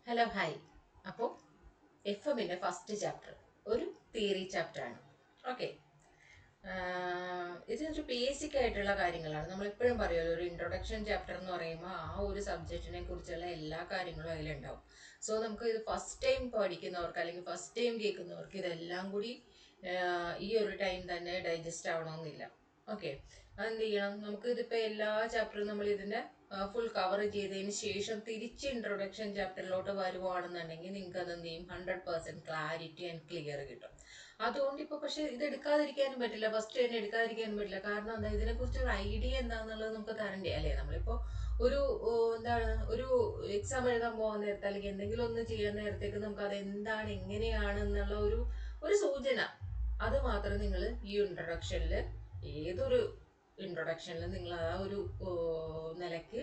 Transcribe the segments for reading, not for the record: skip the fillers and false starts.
Hello hi. അപ്പോൾ F എമ്മിൻ്റെ first chapter ഒരു തിയറി ചാപ്റ്ററാണ്. ഓക്കെ, ഇതൊരു ബേസിക് ആയിട്ടുള്ള കാര്യങ്ങളാണ്. നമ്മളെപ്പോഴും പറയുമല്ലോ, ഒരു ഇൻട്രൊഡക്ഷൻ ചാപ്റ്റർ എന്ന് പറയുമ്പോൾ ആ ഒരു സബ്ജക്റ്റിനെ കുറിച്ചുള്ള എല്ലാ കാര്യങ്ങളും അതിലുണ്ടാവും. സോ നമുക്ക് ഇത് ഫസ്റ്റ് ടൈം പഠിക്കുന്നവർക്ക് അല്ലെങ്കിൽ ഫസ്റ്റ് ടൈം കേൾക്കുന്നവർക്ക് ഇതെല്ലാം കൂടി ഈ ഒരു ടൈം തന്നെ ഡൈജസ്റ്റ് ആവണമെന്നില്ല. ഓക്കെ, അതെന്ത് ചെയ്യണം, നമുക്ക് ഇതിപ്പോൾ എല്ലാ ചാപ്റ്ററും നമ്മൾ ഇതിൻ്റെ ഫുൾ കവർ ചെയ്തതിന് ശേഷം തിരിച്ച് ഇൻട്രൊഡക്ഷൻ ചാപ്റ്ററിലോട്ട് വരുവാണെന്നുണ്ടെങ്കിൽ നിങ്ങൾക്ക് അത് എന്ത് ചെയ്യും, 100% ക്ലാരിറ്റി ആൻഡ് ക്ലിയർ കിട്ടും. അതുകൊണ്ട് ഇപ്പോൾ പക്ഷേ ഇത് എടുക്കാതിരിക്കാനും പറ്റില്ല, ഫസ്റ്റ് തന്നെ എടുക്കാതിരിക്കാനും പറ്റില്ല. കാരണം എന്താ, ഇതിനെക്കുറിച്ച് ഒരു ഐഡിയ എന്താണെന്നുള്ളത് നമുക്ക് തരണ്ടേ അല്ലേ. നമ്മളിപ്പോൾ ഒരു എന്താണ് ഒരു എക്സാം എഴുതാൻ പോകാൻ നേരത്തെ അല്ലെങ്കിൽ എന്തെങ്കിലും ഒന്ന് ചെയ്യാൻ നേരത്തേക്ക് നമുക്ക് അത് എന്താണ് എങ്ങനെയാണ് എന്നുള്ള ഒരു സൂചന അത് മാത്രം നിങ്ങൾ ഈ ഇൻട്രൊഡക്ഷനിൽ, ഏതൊരു ഇൻട്രൊഡക്ഷനിൽ നിങ്ങൾ ആ ഒരു നിലയ്ക്ക്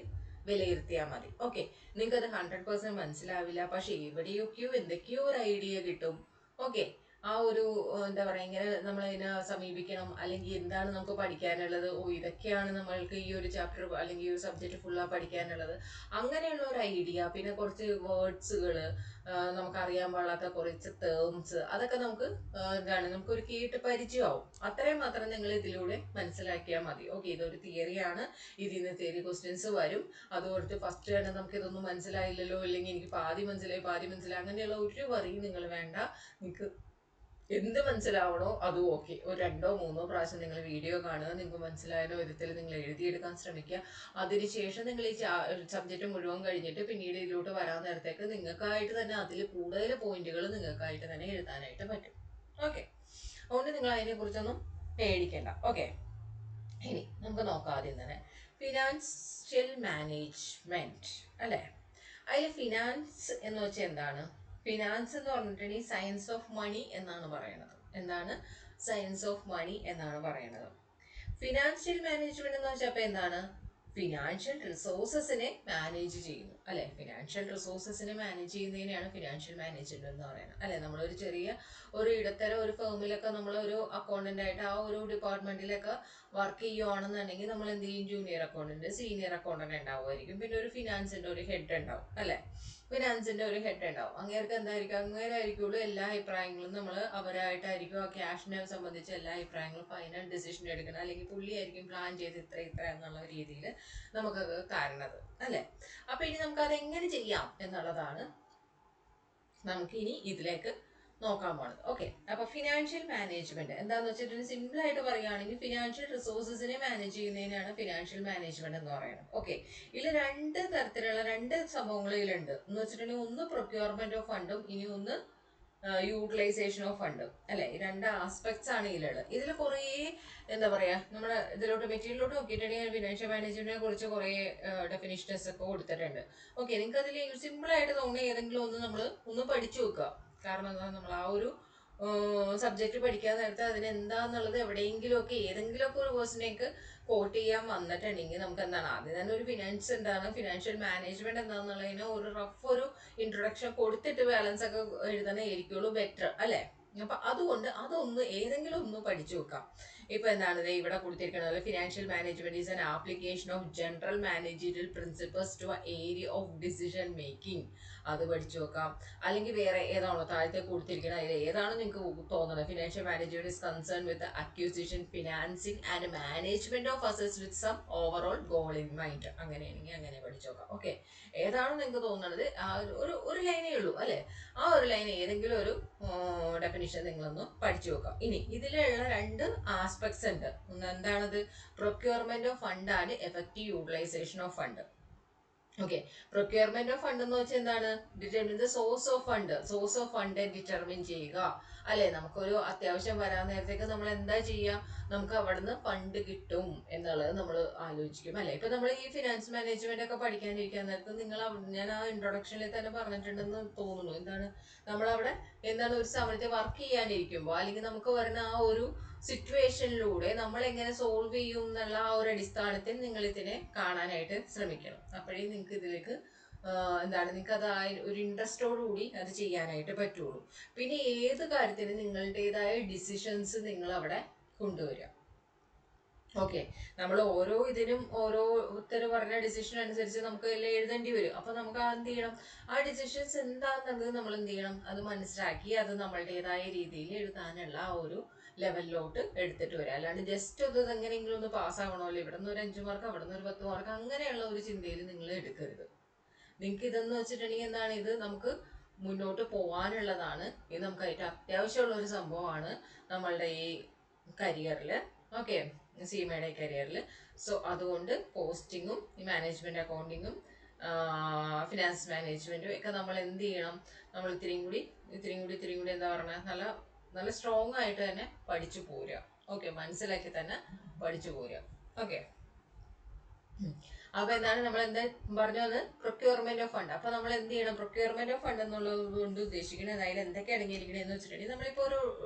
വിലയിരുത്തിയാൽ മതി. ഓക്കെ, നിങ്ങൾക്ക് അത് 100% മനസ്സിലാവില്ല, പക്ഷെ എവിടെയൊക്കെയോ എന്തൊക്കെയോ ഒരു ഐഡിയ കിട്ടും. ഓക്കെ, ആ ഒരു എന്താ പറയുക, ഇങ്ങനെ നമ്മളതിനെ സമീപിക്കണം, അല്ലെങ്കിൽ എന്താണ് നമുക്ക് പഠിക്കാനുള്ളത്, ഇതൊക്കെയാണ് നമ്മൾക്ക് ഈ ഒരു ചാപ്റ്റർ അല്ലെങ്കിൽ ഈ ഒരു സബ്ജക്റ്റ് ഫുള്ളാ പഠിക്കാനുള്ളത്, അങ്ങനെയുള്ള ഒരു ഐഡിയ. പിന്നെ കുറച്ച് വേർഡ്സുകൾ, നമുക്കറിയാൻ പാടാത്ത കുറച്ച് ടേംസ്, അതൊക്കെ നമുക്ക് എന്താണ് നമുക്കൊരു കേട്ട് പരിചയമാവും. അത്രയും മാത്രം നിങ്ങൾ ഇതിലൂടെ മനസ്സിലാക്കിയാൽ മതി. ഓക്കെ, ഇതൊരു തിയറിയാണ്, ഇതിൽ നിന്ന് തിയറി ക്വസ്റ്റ്യൻസ് വരും. അതുകൊണ്ട് ഫസ്റ്റ് തന്നെ നമുക്ക് ഇതൊന്നും മനസ്സിലായില്ലല്ലോ, അല്ലെങ്കിൽ എനിക്ക് പാതി മനസ്സിലായി അങ്ങനെയുള്ള ഒരു വറിയും നിങ്ങൾ വേണ്ട. നിങ്ങൾക്ക് എന്ത് മനസ്സിലാവണോ അതും ഓക്കെ. ഒരു 2-3 പ്രാവശ്യം നിങ്ങൾ വീഡിയോ കാണുക, നിങ്ങൾക്ക് മനസ്സിലായ വിധത്തിൽ നിങ്ങൾ എഴുതിയെടുക്കാൻ ശ്രമിക്കുക. അതിനുശേഷം നിങ്ങൾ ഈ സബ്ജക്റ്റ് മുഴുവൻ കഴിഞ്ഞിട്ട് പിന്നീട് ഇതിലോട്ട് വരാൻ നേരത്തേക്ക് നിങ്ങൾക്കായിട്ട് തന്നെ അതിൽ കൂടുതൽ പോയിന്റുകൾ നിങ്ങൾക്കായിട്ട് തന്നെ എഴുതാനായിട്ട് പറ്റും. ഓക്കെ, അതുകൊണ്ട് നിങ്ങൾ അതിനെക്കുറിച്ചൊന്നും പേടിക്കേണ്ട. ഓക്കെ, ഇനി നമുക്ക് നോക്കാം. ആദ്യം തന്നെ ഫിനാൻഷ്യൽ മാനേജ്മെന്റ് അല്ലേ. അതിൽ ഫിനാൻസ് എന്ന് വെച്ചാൽ എന്താണ്? ഫിനാൻസ് എന്ന് പറഞ്ഞിട്ടുണ്ടെങ്കിൽ സയൻസ് ഓഫ് മണി എന്നാണ് പറയുന്നത്. എന്താണ്? സയൻസ് ഓഫ് മണി എന്നാണ് പറയുന്നത്. ഫിനാൻഷ്യൽ മാനേജ്മെന്റ് എന്ന് വെച്ചാൽ അപ്പൊ എന്താണ്? ഫിനാൻഷ്യൽ റിസോഴ്സസിനെ മാനേജ് ചെയ്യുന്നു അല്ലെ. ഫിനാൻഷ്യൽ റിസോഴ്സസിനെ മാനേജ് ചെയ്യുന്നതിനെയാണ് ഫിനാൻഷ്യൽ മാനേജ്മെന്റ് എന്ന് പറയുന്നത് അല്ലെ. നമ്മളൊരു ചെറിയ ഒരു ഇടത്തരം ഒരു ഫേമിലൊക്കെ നമ്മൾ ഒരു അക്കൗണ്ടന്റ് ആയിട്ട് ആ ഒരു ഡിപ്പാർട്ട്മെന്റിലൊക്കെ വർക്ക് ചെയ്യുവാണെന്നുണ്ടെങ്കിൽ നമ്മൾ എന്ത് ചെയ്യും, ജൂനിയർ അക്കൗണ്ടന്റ്, സീനിയർ അക്കൗണ്ടന്റ് ഉണ്ടാവുമായിരിക്കും. പിന്നെ ഒരു ഫിനാൻസിന്റെ ഒരു ഹെഡ് ഉണ്ടാവും അല്ലെ. ഫിനാൻസിന്റെ ഒരു ഹെഡ് ഉണ്ടാവും. അങ്ങേർക്ക് എന്തായിരിക്കും, അങ്ങേരായിരിക്കുള്ളൂ എല്ലാ അഭിപ്രായങ്ങളും നമ്മൾ അവരായിട്ടായിരിക്കും ആ ക്യാഷിനെ സംബന്ധിച്ച് എല്ലാ അഭിപ്രായങ്ങളും ഫൈനൽ ഡിസിഷൻ എടുക്കണം. അല്ലെങ്കിൽ പുള്ളിയായിരിക്കും പ്ലാൻ ചെയ്ത് ഇത്ര എന്നുള്ള രീതിയിൽ നമുക്ക് കാരണത് അല്ലെ. അപ്പൊ ഇനി നമുക്ക് അത് എങ്ങനെ ചെയ്യാം എന്നുള്ളതാണ് നമുക്കിനി ഇതിലേക്ക് നോക്കാൻ പോണത്. ഓക്കെ, അപ്പൊ ഫിനാൻഷ്യൽ മാനേജ്മെന്റ് എന്താന്ന് വെച്ചിട്ടുണ്ടെങ്കിൽ സിമ്പിൾ ആയിട്ട് പറയുകയാണെങ്കിൽ ഫിനാൻഷ്യൽ റിസോഴ്സസിനെ മാനേജ് ചെയ്യുന്നതിനാണ് ഫിനാൻഷ്യൽ മാനേജ്മെന്റ് എന്ന് പറയുന്നത്. ഓക്കെ, ഇതിൽ രണ്ട് സംഭവങ്ങൾ ഇതിലുണ്ട് എന്ന് വെച്ചിട്ടുണ്ടെങ്കിൽ ഒന്ന് പ്രൊക്യൂർമെന്റ് ഓഫ് ഫണ്ടും ഇനി ഒന്ന് യൂട്ടിലൈസേഷൻ ഓഫ് ഫണ്ട് അല്ലെ. ഈ രണ്ട് ആസ്പെക്ട്സ് ആണ് ഇതിലുള്ളത്. ഇതിൽ കുറേ എന്താ പറയാ, നമ്മുടെ ഇതിലോട്ട് മെറ്റീരിയലിലോട്ട് നോക്കിയിട്ടുണ്ടെങ്കിൽ ഫിനാൻഷ്യൽ മാനേജ്മെന്റിനെ കുറിച്ച് കുറേ ഡെഫിനിഷൻസ് ഒക്കെ കൊടുത്തിട്ടുണ്ട്. ഓക്കെ, നിങ്ങൾക്ക് അതിൽ സിമ്പിൾ ആയിട്ട് തോന്നുന്ന ഏതെങ്കിലും ഒന്ന് പഠിച്ചു വെക്കുക. കാരണം എന്താ, നമ്മൾ ആ ഒരു സബ്ജക്റ്റ് പഠിക്കാൻ നേരത്തെ അതിനെന്താന്നുള്ളത് എവിടെയെങ്കിലുമൊക്കെ ഏതെങ്കിലുമൊക്കെ ഒരു പേഴ്സണേക്ക് കോട്ട് ചെയ്യാൻ വന്നിട്ടുണ്ടെങ്കിൽ നമുക്ക് എന്താണ് ആദ്യം തന്നെ ഒരു ഫിനാൻസ് എന്താണ്, ഫിനാൻഷ്യൽ മാനേജ്മെന്റ് എന്താണെന്നുള്ളതിന് ഒരു റഫ് ഒരു ഇൻട്രൊഡക്ഷൻ കൊടുത്തിട്ട് ബാലൻസ് ഒക്കെ എഴുതുന്നതായിരിക്കുള്ളൂ ബെറ്റർ അല്ലെ. അപ്പൊ അതുകൊണ്ട് അതൊന്ന് ഏതെങ്കിലും ഒന്ന് പഠിച്ചു വെക്കാം. ഇപ്പൊ എന്താണ് ഇവിടെ കൊടുത്തിരിക്കുന്നത്, financial management is an application of general managerial principles to area of decision making, അത് പഠിച്ചു വെക്കാം. അല്ലെങ്കിൽ വേറെ ഏതാണോ താഴത്തെ കൊടുത്തിരിക്കുന്നത് അതിൽ ഏതാണ് നിങ്ങൾക്ക് തോന്നുന്നത്, financial management is concern with acquisition, financing and management of assets with some overall goal in mind, അങ്ങനെയാണെങ്കിൽ അങ്ങനെ പഠിച്ചു നോക്കാം. ഓക്കെ, ഏതാണോ നിങ്ങൾക്ക് തോന്നുന്നത് ആ ഒരു ലൈനേ ഉള്ളൂ അല്ലെ. ആ ഒരു ലൈൻ ഏതെങ്കിലും ഒരു ഡെഫിനിഷൻ നിങ്ങളൊന്ന് പഠിച്ചു നോക്കാം. ഇനി ഇതിലുള്ള രണ്ട് ആസ്പെക്ട്സ് ഉണ്ട്. ഒന്ന് എന്താണത്, procurement of fund and effective utilization of fund. Okay, procurement of fund എന്ന് വെച്ചാൽ എന്താണ്, determine the source of fund determine ചെയ്യുക അല്ലെ. നമുക്കൊരു അത്യാവശ്യം വരാൻ നേരത്തേക്ക് നമ്മൾ എന്താ ചെയ്യുക, നമുക്ക് അവിടുന്ന് ഫണ്ട് കിട്ടും എന്നുള്ളത് നമ്മൾ ആലോചിക്കും അല്ലെ. ഇപ്പൊ നമ്മൾ ഈ ഫിനാൻസ് മാനേജ്മെന്റ് ഒക്കെ പഠിക്കാനിരിക്കാൻ നേരത്ത് ഞാൻ ആ ഇൻട്രൊഡക്ഷനിൽ തന്നെ പറഞ്ഞിട്ടുണ്ടെന്ന് തോന്നുന്നു. എന്താണ്, നമ്മളവിടെ എന്താണ് ഒരു സമയത്ത് വർക്ക് ചെയ്യാനിരിക്കുമ്പോൾ അല്ലെങ്കിൽ നമുക്ക് വരുന്ന ആ ഒരു സിറ്റുവേഷനിലൂടെ നമ്മൾ എങ്ങനെ സോൾവ് ചെയ്യും എന്നുള്ള ആ ഒരു അടിസ്ഥാനത്തിൽ നിങ്ങൾ ഇതിനെ കാണാനായിട്ട് ശ്രമിക്കണം. അപ്പോഴേ നിങ്ങൾക്ക് ഇതിലേക്ക് എന്താണ്, നിങ്ങൾക്ക് അത് ആ ഒരു ഇൻട്രസ്റ്റോടു കൂടി അത് ചെയ്യാനായിട്ട് പറ്റുള്ളൂ. പിന്നെ ഏത് കാര്യത്തിനും നിങ്ങളുടേതായ ഡിസിഷൻസ് നിങ്ങൾ അവിടെ കൊണ്ടുവരിക. ഓക്കെ, നമ്മൾ ഓരോ ഇതിനും ഓരോരുത്തർ പറഞ്ഞ ഡിസിഷൻ അനുസരിച്ച് നമുക്ക് എല്ലാം എഴുതേണ്ടി വരും. അപ്പൊ നമുക്ക് എന്ത് ചെയ്യണം, ആ ഡിസിഷൻസ് എന്താണെന്നുള്ളത് നമ്മൾ എന്ത് ചെയ്യണം, അത് മനസ്സിലാക്കി അത് നമ്മളുടേതായ രീതിയിൽ എഴുതാനുള്ള ആ ഒരു ലെവലിലോട്ട് എടുത്തിട്ട് വരിക. അല്ലാണ്ട് ജസ്റ്റ് അത് എങ്ങനെയെങ്കിലും ഒന്ന് പാസ്സാവണമല്ലോ, ഇവിടെ നിന്ന് ഒരു 5 മാർക്ക് അവിടെ നിന്ന് ഒരു 10 മാർക്ക് അങ്ങനെയുള്ള ഒരു ചിന്തയിൽ നിങ്ങൾ എടുക്കരുത്. നിങ്ങൾക്ക് ഇതെന്ന് വെച്ചിട്ടുണ്ടെങ്കിൽ എന്താണ്, ഇത് നമുക്ക് മുന്നോട്ട് പോകാനുള്ളതാണ്. ഇത് നമുക്ക് ഏറ്റവും അത്യാവശ്യമുള്ള ഒരു സംഭവമാണ് നമ്മളുടെ ഈ കരിയറിൽ. ഓക്കെ, സീമയുടെ കരിയറിൽ. സോ അതുകൊണ്ട് പോസ്റ്റിങ്ങും ഈ മാനേജ്മെന്റ് അക്കൗണ്ടിങ്ങും ഫിനാൻസ് മാനേജ്മെന്റും ഒക്കെ നമ്മൾ എന്ത് ചെയ്യണം, നമ്മൾ ഇത്തിരിയും കൂടി എന്താ പറയുക, നല്ല നല്ല സ്ട്രോങ് ആയിട്ട് തന്നെ പഠിച്ചു പോരുക. ഓക്കെ, മനസ്സിലാക്കി തന്നെ പഠിച്ചു പോരുക. ഓക്കെ, അപ്പൊ എന്താണ് നമ്മൾ എന്താ പറഞ്ഞു വന്നത്, പ്രൊക്യൂർമെന്റ് ഓഫ് ഫണ്ട്. അപ്പൊ നമ്മൾ എന്ത് ചെയ്യണം, പ്രൊക്യൂർമെന്റ് ഓഫ് ഫണ്ട് എന്നുള്ളത് കൊണ്ട് ഉദ്ദേശിക്കുന്നത് അതിൽ എന്തൊക്കെ അടങ്ങിയിരിക്കണെന്ന് വെച്ചിട്ടുണ്ടെങ്കിൽ, നമ്മളിപ്പോ ഒരു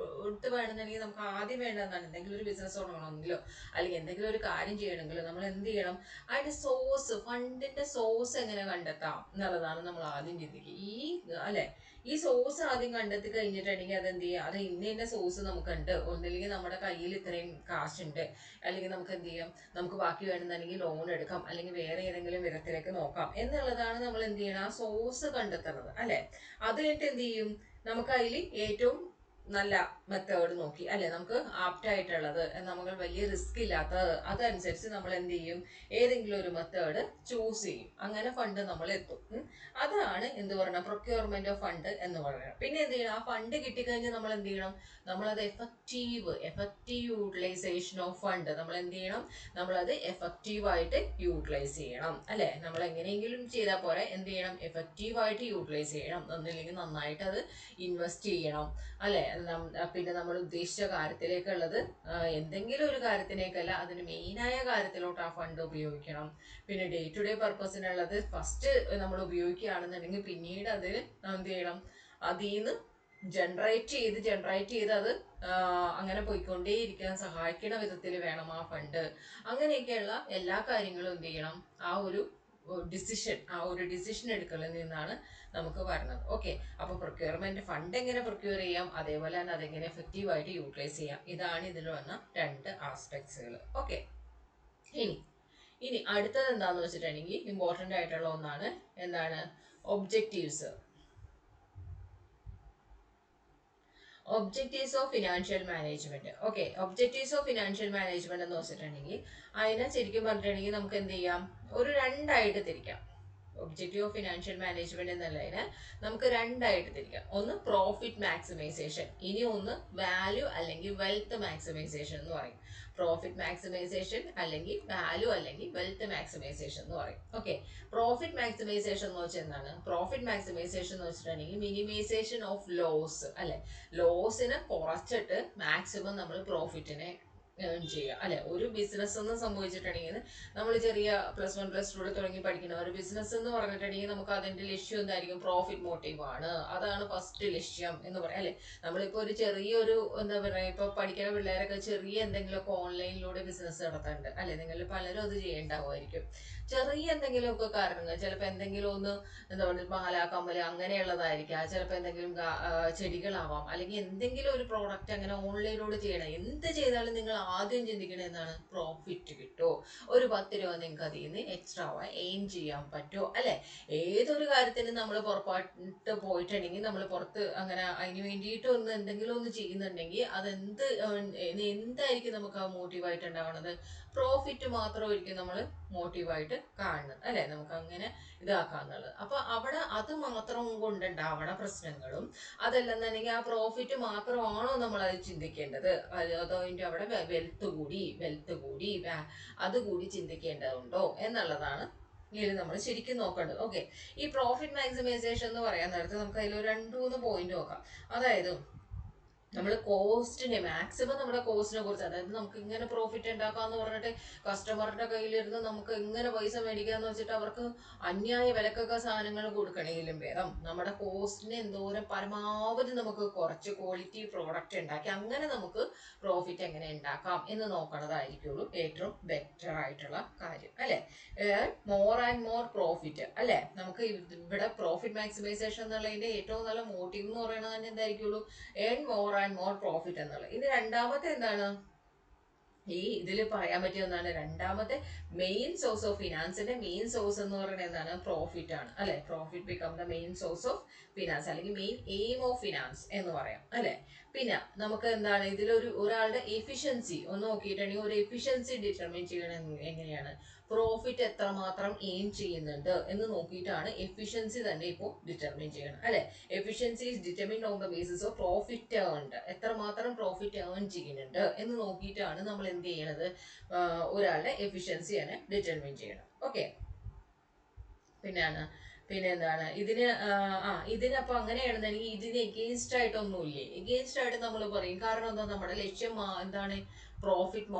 എടുത്ത് വേണമെന്നുണ്ടെങ്കിൽ നമുക്ക് ആദ്യം വേണ്ടതാണ് എന്തെങ്കിലും ഒരു ബിസിനസ് തുടങ്ങണമെങ്കിലോ അല്ലെങ്കിൽ എന്തെങ്കിലും ഒരു കാര്യം ചെയ്യണമെങ്കിലോ നമ്മൾ എന്ത് ചെയ്യണം, അതിന്റെ സോഴ്സ്, ഫണ്ടിന്റെ സോഴ്സ് എങ്ങനെ കണ്ടെത്താം എന്നുള്ളതാണ് നമ്മൾ ആദ്യം ചിന്തിക്കുക. അല്ലെ, ഈ സോഴ്സ് ആദ്യം കണ്ടെത്തി കഴിഞ്ഞിട്ടുണ്ടെങ്കിൽ അതെന്ത് ചെയ്യുക, അത് ഇന്ന സോഴ്സ് നമുക്കുണ്ട്, ഒന്നില്ലെങ്കിൽ നമ്മുടെ കയ്യിൽ ഇത്രയും കാശുണ്ട്, അല്ലെങ്കിൽ നമുക്ക് എന്ത് ചെയ്യാം, നമുക്ക് ബാക്കി വേണമെന്നുണ്ടെങ്കിൽ ലോൺ എടുക്കാം, അല്ലെങ്കിൽ വേറെ ഏതെങ്കിലും വിധത്തിലേക്ക് നോക്കാം എന്നുള്ളതാണ് നമ്മൾ എന്ത് ചെയ്യണം, ആ സോഴ്സ് കണ്ടെത്തുന്നത്. അല്ലെ, അത് കഴിഞ്ഞിട്ട് എന്ത് ചെയ്യും, നമുക്ക് അതിൽ ഏറ്റവും നല്ല മെത്തേഡ് നോക്കി, അല്ലെ, നമുക്ക് ആപ്റ്റ് ആയിട്ടുള്ളത്, നമുക്ക് വലിയ റിസ്ക് ഇല്ലാത്തത്, അതനുസരിച്ച് നമ്മൾ എന്ത് ചെയ്യും, ഏതെങ്കിലും ഒരു മെത്തേഡ് ചൂസ് ചെയ്യും. അങ്ങനെ ഫണ്ട് നമ്മൾ എത്തും. അതാണ് എന്ത് പറയുക, പ്രൊക്യൂർമെന്റ് ഓഫ് ഫണ്ട് എന്ന് പറയുന്നത്. പിന്നെ എന്ത് ചെയ്യണം, ആ ഫണ്ട് കിട്ടിക്കഴിഞ്ഞാൽ നമ്മൾ എന്ത് ചെയ്യണം, നമ്മളത് എഫക്റ്റീവ് യൂട്ടിലൈസേഷൻ ഓഫ് ഫണ്ട് നമ്മൾ എന്ത് ചെയ്യണം, നമ്മളത് എഫക്റ്റീവായിട്ട് യൂട്ടിലൈസ് ചെയ്യണം. അല്ലെ, നമ്മൾ എങ്ങനെയെങ്കിലും ചെയ്താൽ പോരെ, എന്ത് ചെയ്യണം, എഫക്റ്റീവായിട്ട് യൂട്ടിലൈസ് ചെയ്യണം. ഒന്നില്ലെങ്കിൽ നന്നായിട്ട് അത് ഇൻവെസ്റ്റ് ചെയ്യണം. അല്ലെ, പിന്നെ നമ്മൾ ഉദ്ദേശിച്ച കാര്യത്തിലേക്കുള്ളത്, എന്തെങ്കിലും ഒരു കാര്യത്തിലേക്കല്ല, അതിന് മെയിനായ കാര്യത്തിലോട്ട് ആ ഫണ്ട് ഉപയോഗിക്കണം. പിന്നെ ഡേ ടു ഡേ പർപ്പസിനുള്ളത് ഫസ്റ്റ് നമ്മൾ ഉപയോഗിക്കുകയാണെന്നുണ്ടെങ്കിൽ പിന്നീട് അതിന് എന്ത് ചെയ്യണം, അതിൽ നിന്ന് ജനറേറ്റ് ചെയ്ത് അത് അങ്ങനെ പോയിക്കൊണ്ടേയിരിക്കാൻ സഹായിക്കണ വിധത്തിൽ വേണം ആ ഫണ്ട്. അങ്ങനെയൊക്കെയുള്ള എല്ലാ കാര്യങ്ങളും എന്ത് ചെയ്യണം, ആ ഒരു ഡിസിഷൻ എടുക്കലിൽ നിന്നാണ് നമുക്ക് വരുന്നത്. ഓക്കെ, അപ്പൊ പ്രൊക്യൂർമെന്റ് ഫണ്ട് എങ്ങനെ പ്രൊക്യൂർ ചെയ്യാം, അതേപോലെ തന്നെ അതെങ്ങനെ എഫക്റ്റീവായിട്ട് യൂട്ടിലൈസ് ചെയ്യാം, ഇതാണ് ഇതിൽ വന്ന 2 ആസ്പെക്ട്സുകൾ. ഓക്കെ, ഇനി അടുത്തത് എന്താന്ന് വെച്ചിട്ടുണ്ടെങ്കിൽ ഇമ്പോർട്ടൻ്റ് ആയിട്ടുള്ള ഒന്നാണ്, എന്താണ്, objectives of financial management. Okay, objectives of financial management എന്ന് വെച്ചിട്ടുണ്ടെങ്കിൽ അതിനെ ശരിക്കും പറഞ്ഞിട്ടുണ്ടെങ്കിൽ നമുക്ക് എന്ത് ചെയ്യാം, ഒരു 2ആയിട്ട് തിരിക്കാം. ഒബ്ജക്റ്റീവ് ഓഫ് ഫിനാൻഷ്യൽ മാനേജ്മെന്റ് എന്നുള്ളതിനെ നമുക്ക് 2ആയിട്ട് തിരിക്കാം. ഒന്ന് പ്രോഫിറ്റ് മാക്സിമൈസേഷൻ, ഇനി ഒന്ന് വാല്യൂ അല്ലെങ്കിൽ വെൽത്ത് മാക്സിമൈസേഷൻ എന്ന് പറയും. പ്രോഫിറ്റ് മാക്സിമൈസേഷൻ അല്ലെങ്കിൽ വാല്യൂ അല്ലെങ്കിൽ വെൽത്ത് മാക്സിമൈസേഷൻ എന്ന് പറയും. ഓക്കെ, പ്രോഫിറ്റ് മാക്സിമൈസേഷൻ എന്ന് വെച്ചാൽ എന്താണ്, പ്രോഫിറ്റ് മാക്സിമൈസേഷൻ എന്ന് വെച്ചിട്ടുണ്ടെങ്കിൽ മിനിമൈസേഷൻ ഓഫ് ലോസ്. അല്ലെ, ലോസിനെ കുറച്ചിട്ട് മാക്സിമം നമ്മൾ പ്രോഫിറ്റിനെ ഏൺ ചെയ്യുക. അല്ലെ, ഒരു ബിസിനസ് എന്ന് സംഭവിച്ചിട്ടുണ്ടെങ്കിൽ, നമ്മൾ ചെറിയ +1 +2 തുടങ്ങി പഠിക്കുന്ന ഒരു ബിസിനസ് എന്ന് പറഞ്ഞിട്ടുണ്ടെങ്കിൽ നമുക്ക് അതിന്റെ ലക്ഷ്യം എന്തായിരിക്കും, പ്രോഫിറ്റ് മോട്ടീവ് ആണ്, അതാണ് ഫസ്റ്റ് ലക്ഷ്യം എന്ന് പറയാം. അല്ലെ, നമ്മളിപ്പോ ഒരു ചെറിയൊരു എന്താ പറയുക, ഇപ്പൊ പഠിക്കുന്ന പിള്ളേരൊക്കെ ചെറിയ എന്തെങ്കിലുമൊക്കെ ഓൺലൈനിലൂടെ ബിസിനസ് നടത്താറുണ്ട്. അല്ലെ, നിങ്ങൾ പലരും അത് ചെയ്യേണ്ടാവുമായിരിക്കും. ചെറിയ എന്തെങ്കിലുമൊക്കെ കാരണങ്ങൾ, ചിലപ്പോൾ എന്തെങ്കിലും ഒന്ന് എന്താ പറയുക, മാല കമ്മല് അങ്ങനെയുള്ളതായിരിക്കാം, ചിലപ്പോൾ എന്തെങ്കിലും ചെടികളാവാം, അല്ലെങ്കിൽ എന്തെങ്കിലും ഒരു പ്രോഡക്റ്റ് അങ്ങനെ ഓൺലൈനിലൂടെ ചെയ്യണം. എന്ത് ചെയ്താലും നിങ്ങൾ ആദ്യം ചിന്തിക്കണത് എന്താണ്, പ്രോഫിറ്റ് കിട്ടുമോ, ഒരു 10 രൂപ നിങ്ങൾക്ക് അതിൽ നിന്ന് എക്സ്ട്രാ എയിം ചെയ്യാൻ പറ്റുമോ. അല്ലെ, ഏതൊരു കാര്യത്തിന് നമ്മൾ പുറപ്പാട്ട് പോയിട്ടുണ്ടെങ്കിൽ, നമ്മൾ പുറത്ത് അങ്ങനെ അതിന് വേണ്ടിയിട്ട് എന്തെങ്കിലും ഒന്ന് ചെയ്യുന്നുണ്ടെങ്കിൽ എന്തായിരിക്കും നമുക്ക് ആ മോട്ടീവായിട്ട് ഉണ്ടാവുന്നത്, പ്രോഫിറ്റ് മാത്രമായിരിക്കും നമ്മൾ മോട്ടീവായിട്ട് കാണുന്നത്. അല്ലെ, നമുക്ക് അങ്ങനെ ഇതാക്കാന്നുള്ളത്. അപ്പൊ അവിടെ അത് മാത്രം കൊണ്ടുണ്ടാവണ പ്രശ്നങ്ങളും, അതല്ലെന്നുണ്ടെങ്കിൽ ആ പ്രോഫിറ്റ് മാത്രമാണോ നമ്മൾ അത് ചിന്തിക്കേണ്ടത്, അതോ അതിന്റെ അവിടെ വെൽത്ത് കൂടി അതുകൂടി ചിന്തിക്കേണ്ടതുണ്ടോ എന്നുള്ളതാണ് ഇതിൽ നമ്മൾ ശരിക്കും നോക്കേണ്ടത്. ഓക്കെ, ഈ പ്രോഫിറ്റ് മാക്സിമൈസേഷൻ എന്ന് പറയാൻ നേരത്ത് നമുക്ക് അതിൽ 2-3 പോയിന്റ് നോക്കാം. അതായത് നമ്മൾ കോസ്റ്റിനെ മാക്സിമം, നമ്മുടെ കോസ്റ്റിനെ കുറിച്ച്, അതായത് നമുക്ക് ഇങ്ങനെ പ്രോഫിറ്റ് ഉണ്ടാക്കാന്ന് പറഞ്ഞിട്ട് കസ്റ്റമറുടെ കയ്യിലിരുന്ന് നമുക്ക് എങ്ങനെ പൈസ മേടിക്കാന്ന് വെച്ചിട്ട് അവർക്ക് അന്യായ വിലക്കൊക്കെ സാധനങ്ങൾ കൊടുക്കണമെങ്കിലും ഭേദം നമ്മുടെ കോസ്റ്റിനെ എന്തോരം പരമാവധി നമുക്ക് കുറച്ച് ക്വാളിറ്റി പ്രോഡക്റ്റ് ഉണ്ടാക്കി അങ്ങനെ നമുക്ക് പ്രോഫിറ്റ് എങ്ങനെ ഉണ്ടാക്കാം എന്ന് നോക്കണതായിരിക്കുള്ളൂ ഏറ്റവും ബെറ്റർ ആയിട്ടുള്ള കാര്യം. അല്ലെ, മോർ ആൻഡ് മോർ പ്രോഫിറ്റ്. അല്ലെ, നമുക്ക് ഇവിടെ പ്രോഫിറ്റ് മാക്സിമൈസേഷൻ എന്നുള്ളതിന്റെ ഏറ്റവും നല്ല മോട്ടീവ് എന്ന് പറയുന്നത് തന്നെ എന്തായിരിക്കുള്ളൂ, earn more and more profit എന്നുള്ളത്. ഇത് രണ്ടാമത്തെ എന്താണ്, ഈ ഇതിൽ പറയാൻ പറ്റിയ ഒന്നാണ് രണ്ടാമത്തെ മെയിൻ സോഴ്സ് ഓഫ് ഫിനാൻസിന്റെ മെയിൻ സോഴ്സ് എന്ന് പറയുന്നത് എന്താണ്? പ്രോഫിറ്റ് ആണ് അല്ലെ. Profit become the main source of finance അല്ലെങ്കിൽ മെയിൻ എയിം ഓഫ് ഫിനാൻസ് എന്ന് പറയാം അല്ലെ. പിന്നെ നമുക്ക് എന്താണ് ഇതിലൊരു ഒരാളുടെ എഫിഷ്യൻസി ഒന്ന് നോക്കിയിട്ടുണ്ടെങ്കിൽ ഒരു എഫിഷ്യൻസി ഡിറ്റർമിൻ ചെയ്യണം എങ്ങനെയാണ്? പ്രോഫിറ്റ് എത്രമാത്രം എയിം ചെയ്യുന്നുണ്ട് എന്ന് നോക്കിയിട്ടാണ് എഫിഷ്യൻസി തന്നെ ഇപ്പോൾ ഡിറ്റർമിൻ ചെയ്യണം അല്ലെ. Efficiency is determine on the basis of profit earned, എത്രമാത്രം പ്രോഫിറ്റ് ഏൺ ചെയ്യുന്നുണ്ട് എന്ന് നോക്കിയിട്ടാണ് നമ്മൾ എന്ത് ചെയ്യണത്? ഒരാളുടെ എഫിഷ്യൻസി തന്നെ ഡിറ്റർമിൻ ചെയ്യണം. ഓക്കെ. പിന്നെ എന്താണ് ഇതിനപ്പോ അങ്ങനെയാണെന്നുണ്ടെങ്കിൽ ഇതിന് എഗെയിൻസ്റ്റ് ആയിട്ടൊന്നുമില്ലേ? എഗെയിൻസ്റ്റ് ആയിട്ട് നമ്മൾ പറയും. കാരണം എന്താ? നമ്മുടെ ലക്ഷ്യം എന്താണ്? പ്രോഫിറ്റ്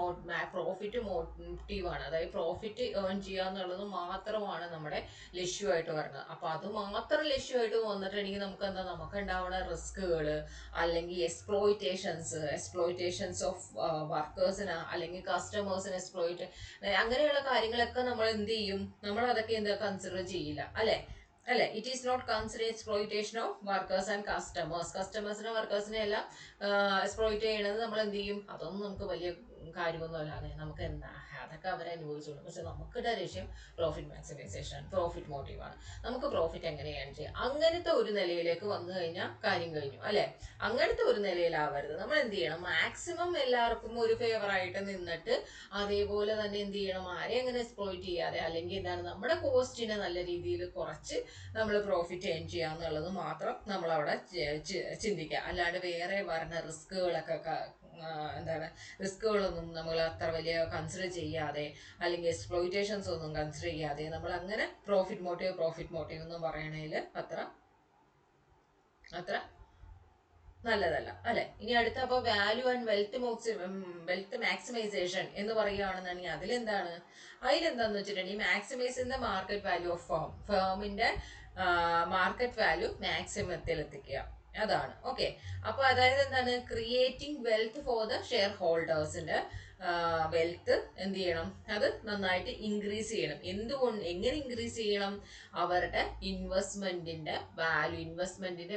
മോട്ടീവാണ്. അതായത് പ്രോഫിറ്റ് ഏൺ ചെയ്യുക എന്നുള്ളത് മാത്രമാണ് നമ്മുടെ ലക്ഷ്യമായിട്ട് വരുന്നത്. അപ്പൊ അത് മാത്രം ലക്ഷ്യമായിട്ട് വന്നിട്ടുണ്ടെങ്കിൽ നമുക്ക് എന്താ? നമുക്ക് ഉണ്ടാവുന്ന റിസ്കുകൾ അല്ലെങ്കിൽ എക്സ്പ്ലോയിറ്റേഷൻസ് ഓഫ് വർക്കേഴ്സിന് അല്ലെങ്കിൽ കസ്റ്റമേഴ്സിന് അങ്ങനെയുള്ള കാര്യങ്ങളൊക്കെ നമ്മൾ എന്ത് ചെയ്യും? നമ്മൾ അതൊക്കെ എന്താ കൺസിഡർ ചെയ്യില്ല അല്ലെ. It is not consider exploitation of workers and കസ്റ്റമേഴ്സിനെ വർക്കേഴ്സിനെ എല്ലാം എക്സ്പ്ലോയിറ്റ് ചെയ്യണത് നമ്മൾ എന്ത് ചെയ്യും? അതൊന്നും നമുക്ക് വലിയ കാര്യമൊന്നുമല്ല അല്ലെ. നമുക്ക് എന്താ അതൊക്കെ അവരെ അനുഭവിച്ചോളും. പക്ഷെ നമുക്കിടെ ലക്ഷ്യം പ്രോഫിറ്റ് മാക്സിമൈസേഷൻ, പ്രോഫിറ്റ് മോട്ടീവാണ്. നമുക്ക് പ്രോഫിറ്റ് എങ്ങനെയാണ് ചെയ്യുക? അങ്ങനത്തെ ഒരു നിലയിലേക്ക് വന്നു കഴിഞ്ഞാൽ കാര്യം കഴിഞ്ഞു അല്ലെ. അങ്ങനത്തെ ഒരു നിലയിലാവരുത്. നമ്മൾ എന്ത് ചെയ്യണം? മാക്സിമം എല്ലാവർക്കും ഒരു ഫേവർ ആയിട്ട് നിന്നിട്ട് അതേപോലെ തന്നെ എന്ത് ചെയ്യണം? ആരെ അങ്ങനെ എക്സ്പ്ലോയിറ്റ് ചെയ്യാതെ അല്ലെങ്കിൽ എന്താണ് നമ്മുടെ കോസ്റ്റിനെ നല്ല രീതിയിൽ കുറച്ച് നമ്മൾ പ്രോഫിറ്റ് ഏൺ ചെയ്യുക എന്നുള്ളത് മാത്രം നമ്മൾ അവിടെ ചിന്തിക്കുക. അല്ലാണ്ട് വേറെ വരുന്ന റിസ്കുകളൊന്നും നമ്മൾ അത്ര വലിയ കൺസിഡർ ചെയ്യാതെ അല്ലെങ്കിൽ എക്സ്പ്ലോയിറ്റേഷൻസ് ഒന്നും കൺസിഡർ ചെയ്യാതെ നമ്മൾ അങ്ങനെ പ്രോഫിറ്റ് മോട്ടീവ് എന്നും പറയണതിൽ അത്ര നല്ലതല്ല അല്ലെ. ഇനി അടുത്ത അപ്പോൾ വാല്യൂ ആൻഡ് വെൽത്ത് മാക്സിമൈസേഷൻ എന്ന് പറയുകയാണെന്നുണ്ടെങ്കിൽ അതിലെന്താന്ന് വെച്ചിട്ടുണ്ടെങ്കിൽ maximising the market value of ഫേമിന്റെ മാർക്കറ്റ് വാല്യൂ മാക്സിമത്തിൽ എത്തിക്കുക, അതാണ്. ഓക്കെ. അപ്പൊ അതായത് എന്താണ്? Creating wealth for the share ഹോൾഡേഴ്സിന്റെ വെൽത്ത് എന്ത് ചെയ്യണം? അത് നന്നായിട്ട് ഇൻക്രീസ് ചെയ്യണം. എങ്ങനെ ഇൻക്രീസ് ചെയ്യണം? അവരുടെ ഇൻവെസ്റ്റ്മെന്റിന്റെ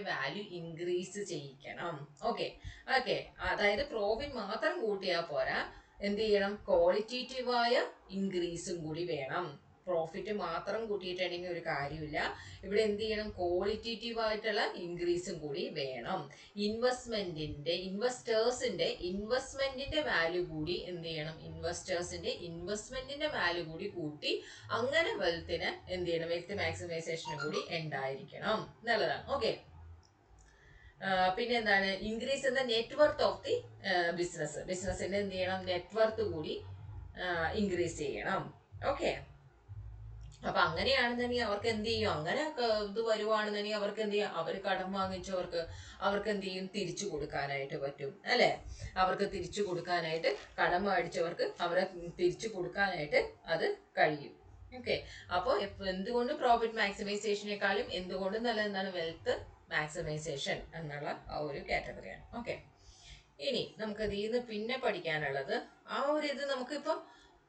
വാല്യൂ ഇൻക്രീസ് ചെയ്യിക്കണം. ഓക്കെ. അതായത് പ്രോഫിറ്റ് മാത്രം കൂട്ടിയാൽ പോരാ, എന്ത് ചെയ്യണം? ക്വാളിറ്റേറ്റീവായ ഇൻക്രീസും കൂടി വേണം. പ്രോഫിറ്റ് മാത്രം കൂട്ടിയിട്ടുണ്ടെങ്കിൽ ഒരു കാര്യമില്ല. ഇവിടെ എന്ത് ചെയ്യണം? ക്വാളിറ്റേറ്റീവ് ആയിട്ടുള്ള ഇൻക്രീസും കൂടി വേണം. ഇൻവെസ്റ്റ്മെന്റിന്റെ വാല്യൂ കൂടി എന്ത് ചെയ്യണം? ഇൻവെസ്റ്റ്മെന്റിന്റെ വാല്യൂ കൂടി കൂട്ടി അങ്ങനെ വെൽത്തിന് എന്ത് ചെയ്യണം? വെൽത്ത് മാക്സിമൈസേഷനും കൂടി ഉണ്ടായിരിക്കണം എന്നുള്ളതാണ്. ഓക്കെ. പിന്നെ എന്താണ്? Increase in the net worth of the ബിസിനസിന്റെ എന്ത് ചെയ്യണം? നെറ്റ്വർത്ത് കൂടി ഇൻക്രീസ് ചെയ്യണം. ഓക്കെ. അപ്പൊ അങ്ങനെയാണെന്നുണ്ടെങ്കിൽ അവർക്ക് എന്ത് ചെയ്യും? അങ്ങനെ ഇത് വരുവാണെന്നുണ്ടെങ്കിൽ അവർക്ക് എന്ത് ചെയ്യും? അവർ കടം വാങ്ങിച്ചവർക്ക് അവർക്ക് എന്ത് ചെയ്യും? തിരിച്ചു കൊടുക്കാനായിട്ട് പറ്റും അല്ലെ. അവർക്ക് തിരിച്ചു കൊടുക്കാനായിട്ട്, കടം മേടിച്ചവർക്ക് അവരെ തിരിച്ചു കൊടുക്കാനായിട്ട് അത് കഴിയും. ഓക്കെ. അപ്പോൾ എന്തുകൊണ്ടും പ്രോഫിറ്റ് മാക്സിമൈസേഷനേക്കാളും എന്തുകൊണ്ടും നല്ല എന്താണ്? വെൽത്ത് മാക്സിമൈസേഷൻ എന്നുള്ള ആ ഒരു കാറ്റഗറിയാണ്. ഓക്കെ. ഇനി നമുക്ക് ഇതിൽ നിന്ന് പിന്നെ പഠിക്കാനുള്ളത് ഇത് നമുക്കിപ്പോൾ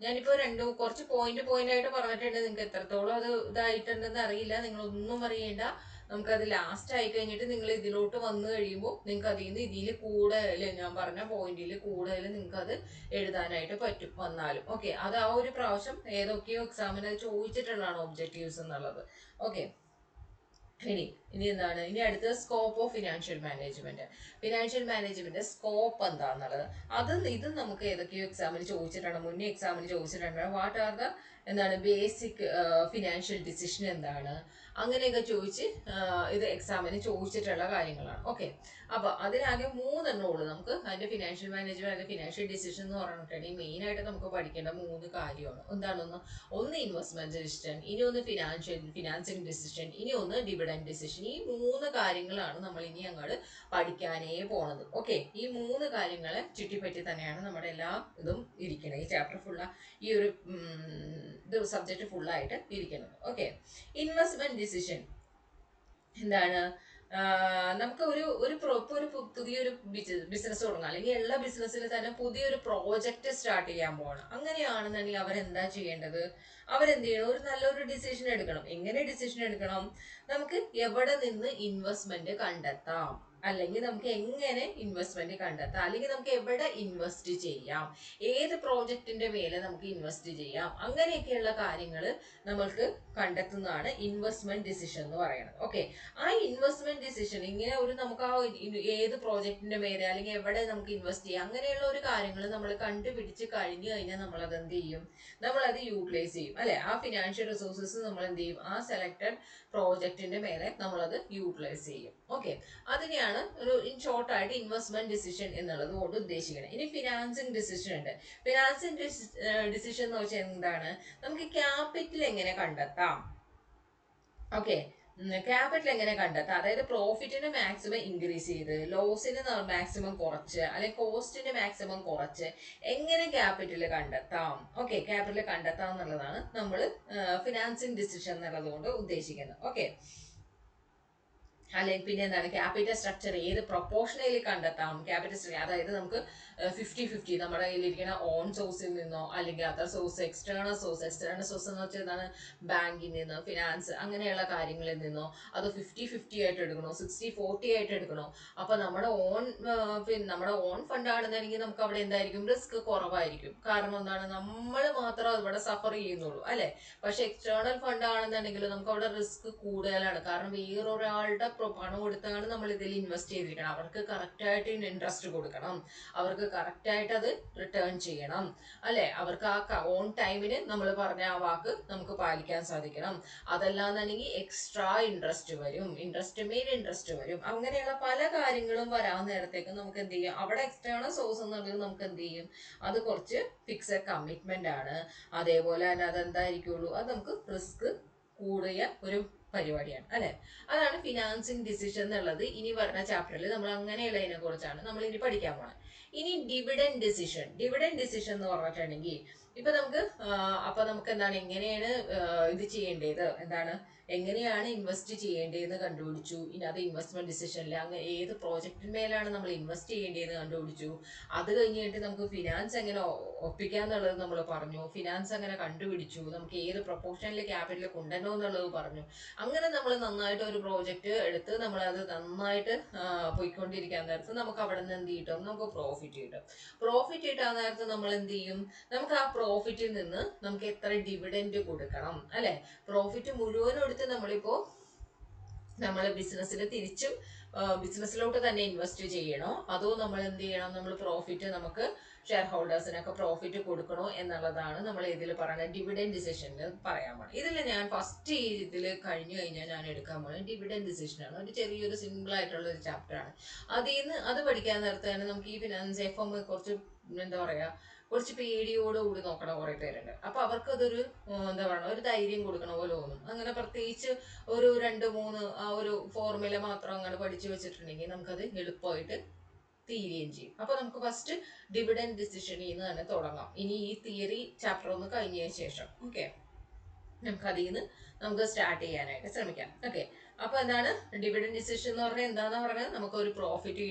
ഞാനിപ്പോൾ കുറച്ച് പോയിന്റ് ആയിട്ട് പറഞ്ഞിട്ടുണ്ട്. നിങ്ങൾക്ക് എത്രത്തോളം അത് ഇതായിട്ടുണ്ടെന്ന് അറിയില്ല. നിങ്ങളൊന്നും അറിയണ്ട. നമുക്കത് ലാസ്റ്റ് ആയി കഴിഞ്ഞിട്ട് നിങ്ങൾ ഇതിലോട്ട് വന്നു കഴിയുമ്പോൾ നിങ്ങൾക്ക് അതിൽ നിന്ന് ഇതിൽ കൂടുതൽ ഞാൻ പറഞ്ഞ പോയിന്റിൽ കൂടുതൽ നിങ്ങൾക്ക് അത് എഴുതാനായിട്ട് പറ്റും വന്നാലും. ഓക്കെ. അത് ആ ഒരു പ്രാവശ്യം ഏതൊക്കെയോ എക്സാമിന് ചോദിച്ചിട്ടുള്ളതാണ് ഒബ്ജക്റ്റീവ്സ് എന്നുള്ളത്. ഓക്കെ. ഇനി എന്താണ്? ഇനി അടുത്തത് scope of financial management scope എന്താന്നുള്ളത് ഇത് നമുക്ക് ഏതൊക്കെയോ എക്സാമിന് ചോദിച്ചിട്ടാണ്, മുന്നേ എക്സാമിന് ചോദിച്ചിട്ടുണ്ട്. What are the basic financial decision എന്താണ്, അങ്ങനെയൊക്കെ ചോദിച്ച് ഇത് എക്സാമിന് ചോദിച്ചിട്ടുള്ള കാര്യങ്ങളാണ്. ഓക്കെ. അപ്പൊ അതിനാകെ 3 ഉള്ളൂ നമുക്ക്. അതിന്റെ ഫിനാൻഷ്യൽ മാനേജ്മെന്റ്, അതിന്റെ ഫിനാൻഷ്യൽ ഡിസിഷൻ എന്ന് പറഞ്ഞിട്ടുണ്ടെങ്കിൽ മെയിൻ ആയിട്ട് നമുക്ക് പഠിക്കേണ്ട 3 കാര്യമാണ്. ഒന്ന് ഇൻവെസ്റ്റ്മെന്റ് ഡിസിഷൻ, ഇനി ഒന്ന് ഫിനാൻസിങ് ഡിസിഷൻ, ഇനി ഒന്ന് ഡിവിഡൻഡ് ഡിസിഷൻ. ഈ 3 കാര്യങ്ങളാണ് നമ്മൾ ഇനി അങ്ങോട്ട് പഠിക്കാനേ പോണത്. ഓക്കെ. ഈ 3 കാര്യങ്ങളെ ചുറ്റിപ്പറ്റി തന്നെയാണ് നമ്മുടെ എല്ലാ ഇതും ഇരിക്കുന്നത്. ഈ ചാപ്റ്റർ ഈ ഒരു സബ്ജക്ട് ഫുള്ളായിട്ട് ഇരിക്കുന്നത്. ഓക്കെ. ഇൻവെസ്റ്റ്മെന്റ് ഡിസിഷൻ എന്താണ്? നമുക്ക് ഒരു പുതിയൊരു ബിസിനസ് തുടങ്ങാം, അല്ലെങ്കിൽ എല്ലാ ബിസിനസ്സിൽ തന്നെ പുതിയൊരു പ്രോജക്റ്റ് സ്റ്റാർട്ട് ചെയ്യാൻ പോകണം. അങ്ങനെയാണെന്നുണ്ടെങ്കിൽ അവരെന്താ ചെയ്യേണ്ടത്? അവരെന്ത് ചെയ്യണം? ഒരു നല്ലൊരു ഡിസിഷൻ എടുക്കണം. എങ്ങനെ ഡിസിഷൻ എടുക്കണം? നമുക്ക് എവിടെ നിന്ന് ഇൻവെസ്റ്റ്മെന്റ് കണ്ടെത്താം, അല്ലെങ്കിൽ നമുക്ക് എങ്ങനെ ഇൻവെസ്റ്റ്മെന്റ് കണ്ടെത്താം, അല്ലെങ്കിൽ നമുക്ക് എവിടെ ഇൻവെസ്റ്റ് ചെയ്യാം, ഏത് പ്രോജക്റ്റിന്റെ മേലെ നമുക്ക് ഇൻവെസ്റ്റ് ചെയ്യാം, അങ്ങനെയൊക്കെയുള്ള കാര്യങ്ങൾ നമ്മൾക്ക് കണ്ടെത്തുന്നതാണ് ഇൻവെസ്റ്റ്മെന്റ് ഡിസിഷൻ എന്ന് പറയുന്നത്. ഓക്കെ, ആ ഇൻവെസ്റ്റ്മെന്റ് ഡിസിഷൻ ഇങ്ങനെ ഒരു നമുക്ക് ആ ഏത് പ്രോജക്റ്റിന്റെ മേലെ അല്ലെങ്കിൽ എവിടെ നമുക്ക് ഇൻവെസ്റ്റ് ചെയ്യാം അങ്ങനെയുള്ള ഒരു കാര്യങ്ങൾ നമ്മൾ കണ്ടുപിടിച്ച് കഴിഞ്ഞു കഴിഞ്ഞാൽ നമ്മൾ അത് എന്ത് ചെയ്യും, നമ്മൾ അത് യൂട്ടിലൈസ് ചെയ്യും അല്ലെ. ആ ഫിനാൻഷ്യൽ റിസോഴ്സസ് നമ്മൾ എന്ത് ചെയ്യും, ആ സെലക്ടഡ് പ്രോജക്റ്റിന്റെ മേലെ നമ്മളത് യൂട്ടിലൈസ് ചെയ്യും. ഓക്കെ, അതിനെയാണ് ഒരു ഇൻ ഷോർട്ട് ആയിട്ട് ഇൻവെസ്റ്റ്മെന്റ് ഡിസിഷൻ എന്നുള്ളത് കൊണ്ട് ഉദ്ദേശിക്കുന്നത്. ഇനി ഫിനാൻസിങ് ഡിസിഷൻ ഉണ്ട്. ഫിനാൻസിങ് ഡിസിഷൻ എന്ന് വെച്ചാൽ എന്താണ്, നമുക്ക് ക്യാപിറ്റൽ എങ്ങനെ കണ്ടെത്താം. ഓക്കെ, ക്യാപിറ്റൽ എങ്ങനെ കണ്ടെത്താം, അതായത് പ്രോഫിറ്റിന് മാക്സിമം ഇൻക്രീസ് ചെയ്ത് ലോസിന് മാക്സിമം കുറച്ച് അല്ലെങ്കിൽ കോസ്റ്റിന് മാക്സിമം കുറച്ച് എങ്ങനെ ക്യാപിറ്റൽ കണ്ടെത്താം. ഓക്കെ, ക്യാപിറ്റൽ കണ്ടെത്താം എന്നുള്ളതാണ് നമ്മൾ ഫിനാൻസിങ് ഡിസിഷൻ എന്നുള്ളത് കൊണ്ട് ഉദ്ദേശിക്കുന്നത്. ഓക്കെ, അല്ലെങ്കിൽ പിന്നെ എന്താണ് ക്യാപിറ്റൽ സ്ട്രക്ചർ ഏത് പ്രൊപ്പോർഷനിൽ കണ്ടെത്താം. ക്യാപിറ്റൽ സ്ട്രക്ചർ അതായത് നമുക്ക് 50-50 നമ്മുടെ കയ്യിലിരിക്കുന്ന ഓൺ സോഴ്സിൽ നിന്നോ അല്ലെങ്കിൽ അതർ സോഴ്സ് എക്സ്റ്റേണൽ സോഴ്സ് എന്ന് വെച്ചാൽ എന്താണ് ബാങ്കിൽ നിന്ന് ഫിനാൻസ് അങ്ങനെയുള്ള കാര്യങ്ങളിൽ നിന്നോ അത് 50-50 ആയിട്ട് എടുക്കണോ 60-40 ആയിട്ട് എടുക്കണോ. അപ്പൊ നമ്മുടെ ഓൺ ഫണ്ട് ആണെന്നുണ്ടെങ്കിൽ നമുക്ക് അവിടെ എന്തായിരിക്കും റിസ്ക് കുറവായിരിക്കും. കാരണം എന്താണ് നമ്മൾ മാത്രം ഇവിടെ സഫർ ചെയ്യുന്നുള്ളൂ അല്ലെ. പക്ഷെ എക്സ്റ്റേണൽ ഫണ്ട് ആണെന്നുണ്ടെങ്കിൽ നമുക്ക് അവിടെ റിസ്ക് കൂടുതലാണ്. കാരണം വേറൊരാളുടെ പണം കൊടുത്താണ് നമ്മൾ ഇതിൽ ഇൻവെസ്റ്റ് ചെയ്തിരിക്കണം. അവർക്ക് കറക്റ്റായിട്ട് ഇൻട്രസ്റ്റ് കൊടുക്കണം, അവർക്ക് കറക്റ്റായിട്ട് അത് റിട്ടേൺ ചെയ്യണം അല്ലെ. അവർക്ക് ആ ഓൺ ടൈമിന് നമ്മൾ പറഞ്ഞ ആ വാക്ക് നമുക്ക് പാലിക്കാൻ സാധിക്കണം. അതല്ലാന്നുണ്ടെങ്കിൽ എക്സ്ട്രാ ഇൻട്രസ്റ്റ് വരും, ഇൻട്രസ്റ്റ് വരും. അങ്ങനെയുള്ള പല കാര്യങ്ങളും വരാൻ നേരത്തേക്ക് നമുക്ക് എന്ത് ചെയ്യും, അവിടെ എക്സ്റ്റേണൽ സോഴ്സ് എന്നുള്ളത് നമുക്ക് എന്ത് ചെയ്യും, അത് കുറച്ച് ഫിക്സഡ് കമ്മിറ്റ്മെന്റ് ആണ്. അതേപോലെ തന്നെ അതെന്തായിരിക്കുള്ളൂ, അത് നമുക്ക് റിസ്ക് കൂടിയ ഒരു പരിപാടിയാണ് അല്ലെ. അതാണ് ഫിനാൻസിങ് ഡിസിഷൻ എന്നുള്ളത്. ഇനി വരുന്ന ചാപ്റ്ററിൽ നമ്മൾ അങ്ങനെയുള്ളതിനെ കുറിച്ചാണ് നമ്മൾ ഇനി പഠിക്കാൻ പോണത്. ഇനി ഡിവിഡൻഡ് ഡിസിഷൻ എന്ന് പറഞ്ഞിട്ടുണ്ടെങ്കിൽ ഇപ്പൊ നമുക്ക് എന്താണ് എങ്ങനെയാണ് ഇത് ചെയ്യേണ്ടത്, എന്താണ് എങ്ങനെയാണ് ഇൻവെസ്റ്റ് ചെയ്യേണ്ടതെന്ന് കണ്ടുപിടിച്ചു. ഇനി അത് ഇൻവെസ്റ്റ്മെന്റ് ഡിസിഷനിൽ അങ്ങനെ ഏത് പ്രോജക്റ്റിന്മേലാണ് നമ്മൾ ഇൻവെസ്റ്റ് ചെയ്യേണ്ടതെന്ന് കണ്ടുപിടിച്ചു. അത് കഴിഞ്ഞിട്ട് നമുക്ക് ഫിനാൻസ് എങ്ങനെ ഒപ്പിക്കാന്നുള്ളത് നമ്മൾ പറഞ്ഞു, ഫിനാൻസ് അങ്ങനെ കണ്ടുപിടിച്ചു, നമുക്ക് ഏത് പ്രൊപ്പോർഷനിൽ ക്യാപിറ്റൽ കൊണ്ടുവരണോ എന്നുള്ളത് പറഞ്ഞു. അങ്ങനെ നമ്മൾ നന്നായിട്ട് ഒരു പ്രോജക്റ്റ് എടുത്ത് നമ്മളത് നന്നായിട്ട് പോയിക്കൊണ്ടിരിക്കാൻ നേരത്ത് നമുക്ക് അവിടെ നിന്ന് എന്ത് കിട്ടും, നമുക്ക് പ്രോഫിറ്റ് കിട്ടും. പ്രോഫിറ്റ് കിട്ടാൻ നേരത്ത് നമ്മൾ എന്ത് ചെയ്യും, നമുക്ക് ആ പ്രോഫിറ്റിൽ നിന്ന് നമുക്ക് എത്ര ഡിവിഡൻഡ് കൊടുക്കണം അല്ലെ. പ്രോഫിറ്റ് മുഴുവനും എടുത്ത് നമ്മളിപ്പോ നമ്മൾ ബിസിനസ്സിൽ തിരിച്ചും ബിസിനസ്സിലോട്ട് തന്നെ ഇൻവെസ്റ്റ് ചെയ്യണോ, അതോ നമ്മൾ എന്ത് ചെയ്യണം, നമ്മൾ പ്രോഫിറ്റ് നമുക്ക് ഷെയർ ഹോൾഡേഴ്സിനൊക്കെ പ്രോഫിറ്റ് കൊടുക്കണോ എന്നുള്ളതാണ് നമ്മൾ ഇതിൽ പറയുന്നത് ഡിവിഡൻഡ് ഡിസിഷനിൽ പറയാൻ പോകുന്നത്. ഇതിൽ ഞാൻ ഫസ്റ്റ് ഇതിൽ കഴിഞ്ഞു കഴിഞ്ഞാൽ ഞാൻ എടുക്കാൻ പോകുന്നത് ഡിവിഡൻഡ് ഡിസിഷനാണ്. ഒരു ചെറിയൊരു സിമ്പിൾ ആയിട്ടുള്ള ഒരു ചാപ്റ്ററാണ്. അത് പഠിക്കാൻ നേരത്തെ തന്നെ നമുക്ക് ഈ ഫിനാൻസ് എഫ് കുറച്ച് എന്താ പറയാ കുറച്ച് പേടിയോടുകൂടി നോക്കണ കുറെ പേരുണ്ട്. അപ്പൊ അവർക്ക് അതൊരു എന്താ പറയുക ഒരു ധൈര്യം കൊടുക്കണ പോലെ തോന്നും. അങ്ങനെ പ്രത്യേകിച്ച് ഒരു 2-3 ആ ഒരു ഫോർമുല മാത്രം അങ്ങനെ പഠിച്ചു വെച്ചിട്ടുണ്ടെങ്കിൽ നമുക്കത് എളുപ്പമായിട്ട് തീരുകയും ചെയ്യും. അപ്പൊ നമുക്ക് ഫസ്റ്റ് ഡിവിഡൻഡ് ഡിസിഷനിൽ നിന്ന് തന്നെ തുടങ്ങാം. ഇനി ഈ തിയറി ചാപ്റ്റർ ഒന്ന് കഴിഞ്ഞതിന് ശേഷം ഓക്കെ നമുക്ക് അതിൽ നിന്ന് നമുക്ക് സ്റ്റാർട്ട് ചെയ്യാനായിട്ട് ശ്രമിക്കാം. ഓക്കെ, അപ്പൊ എന്താണ് ഡിവിഡൻഡ് ഡിസിഷൻ എന്ന് പറഞ്ഞാൽ എന്താന്ന് പറഞ്ഞാൽ നമുക്ക് ഒരു പ്രോഫിറ്റ്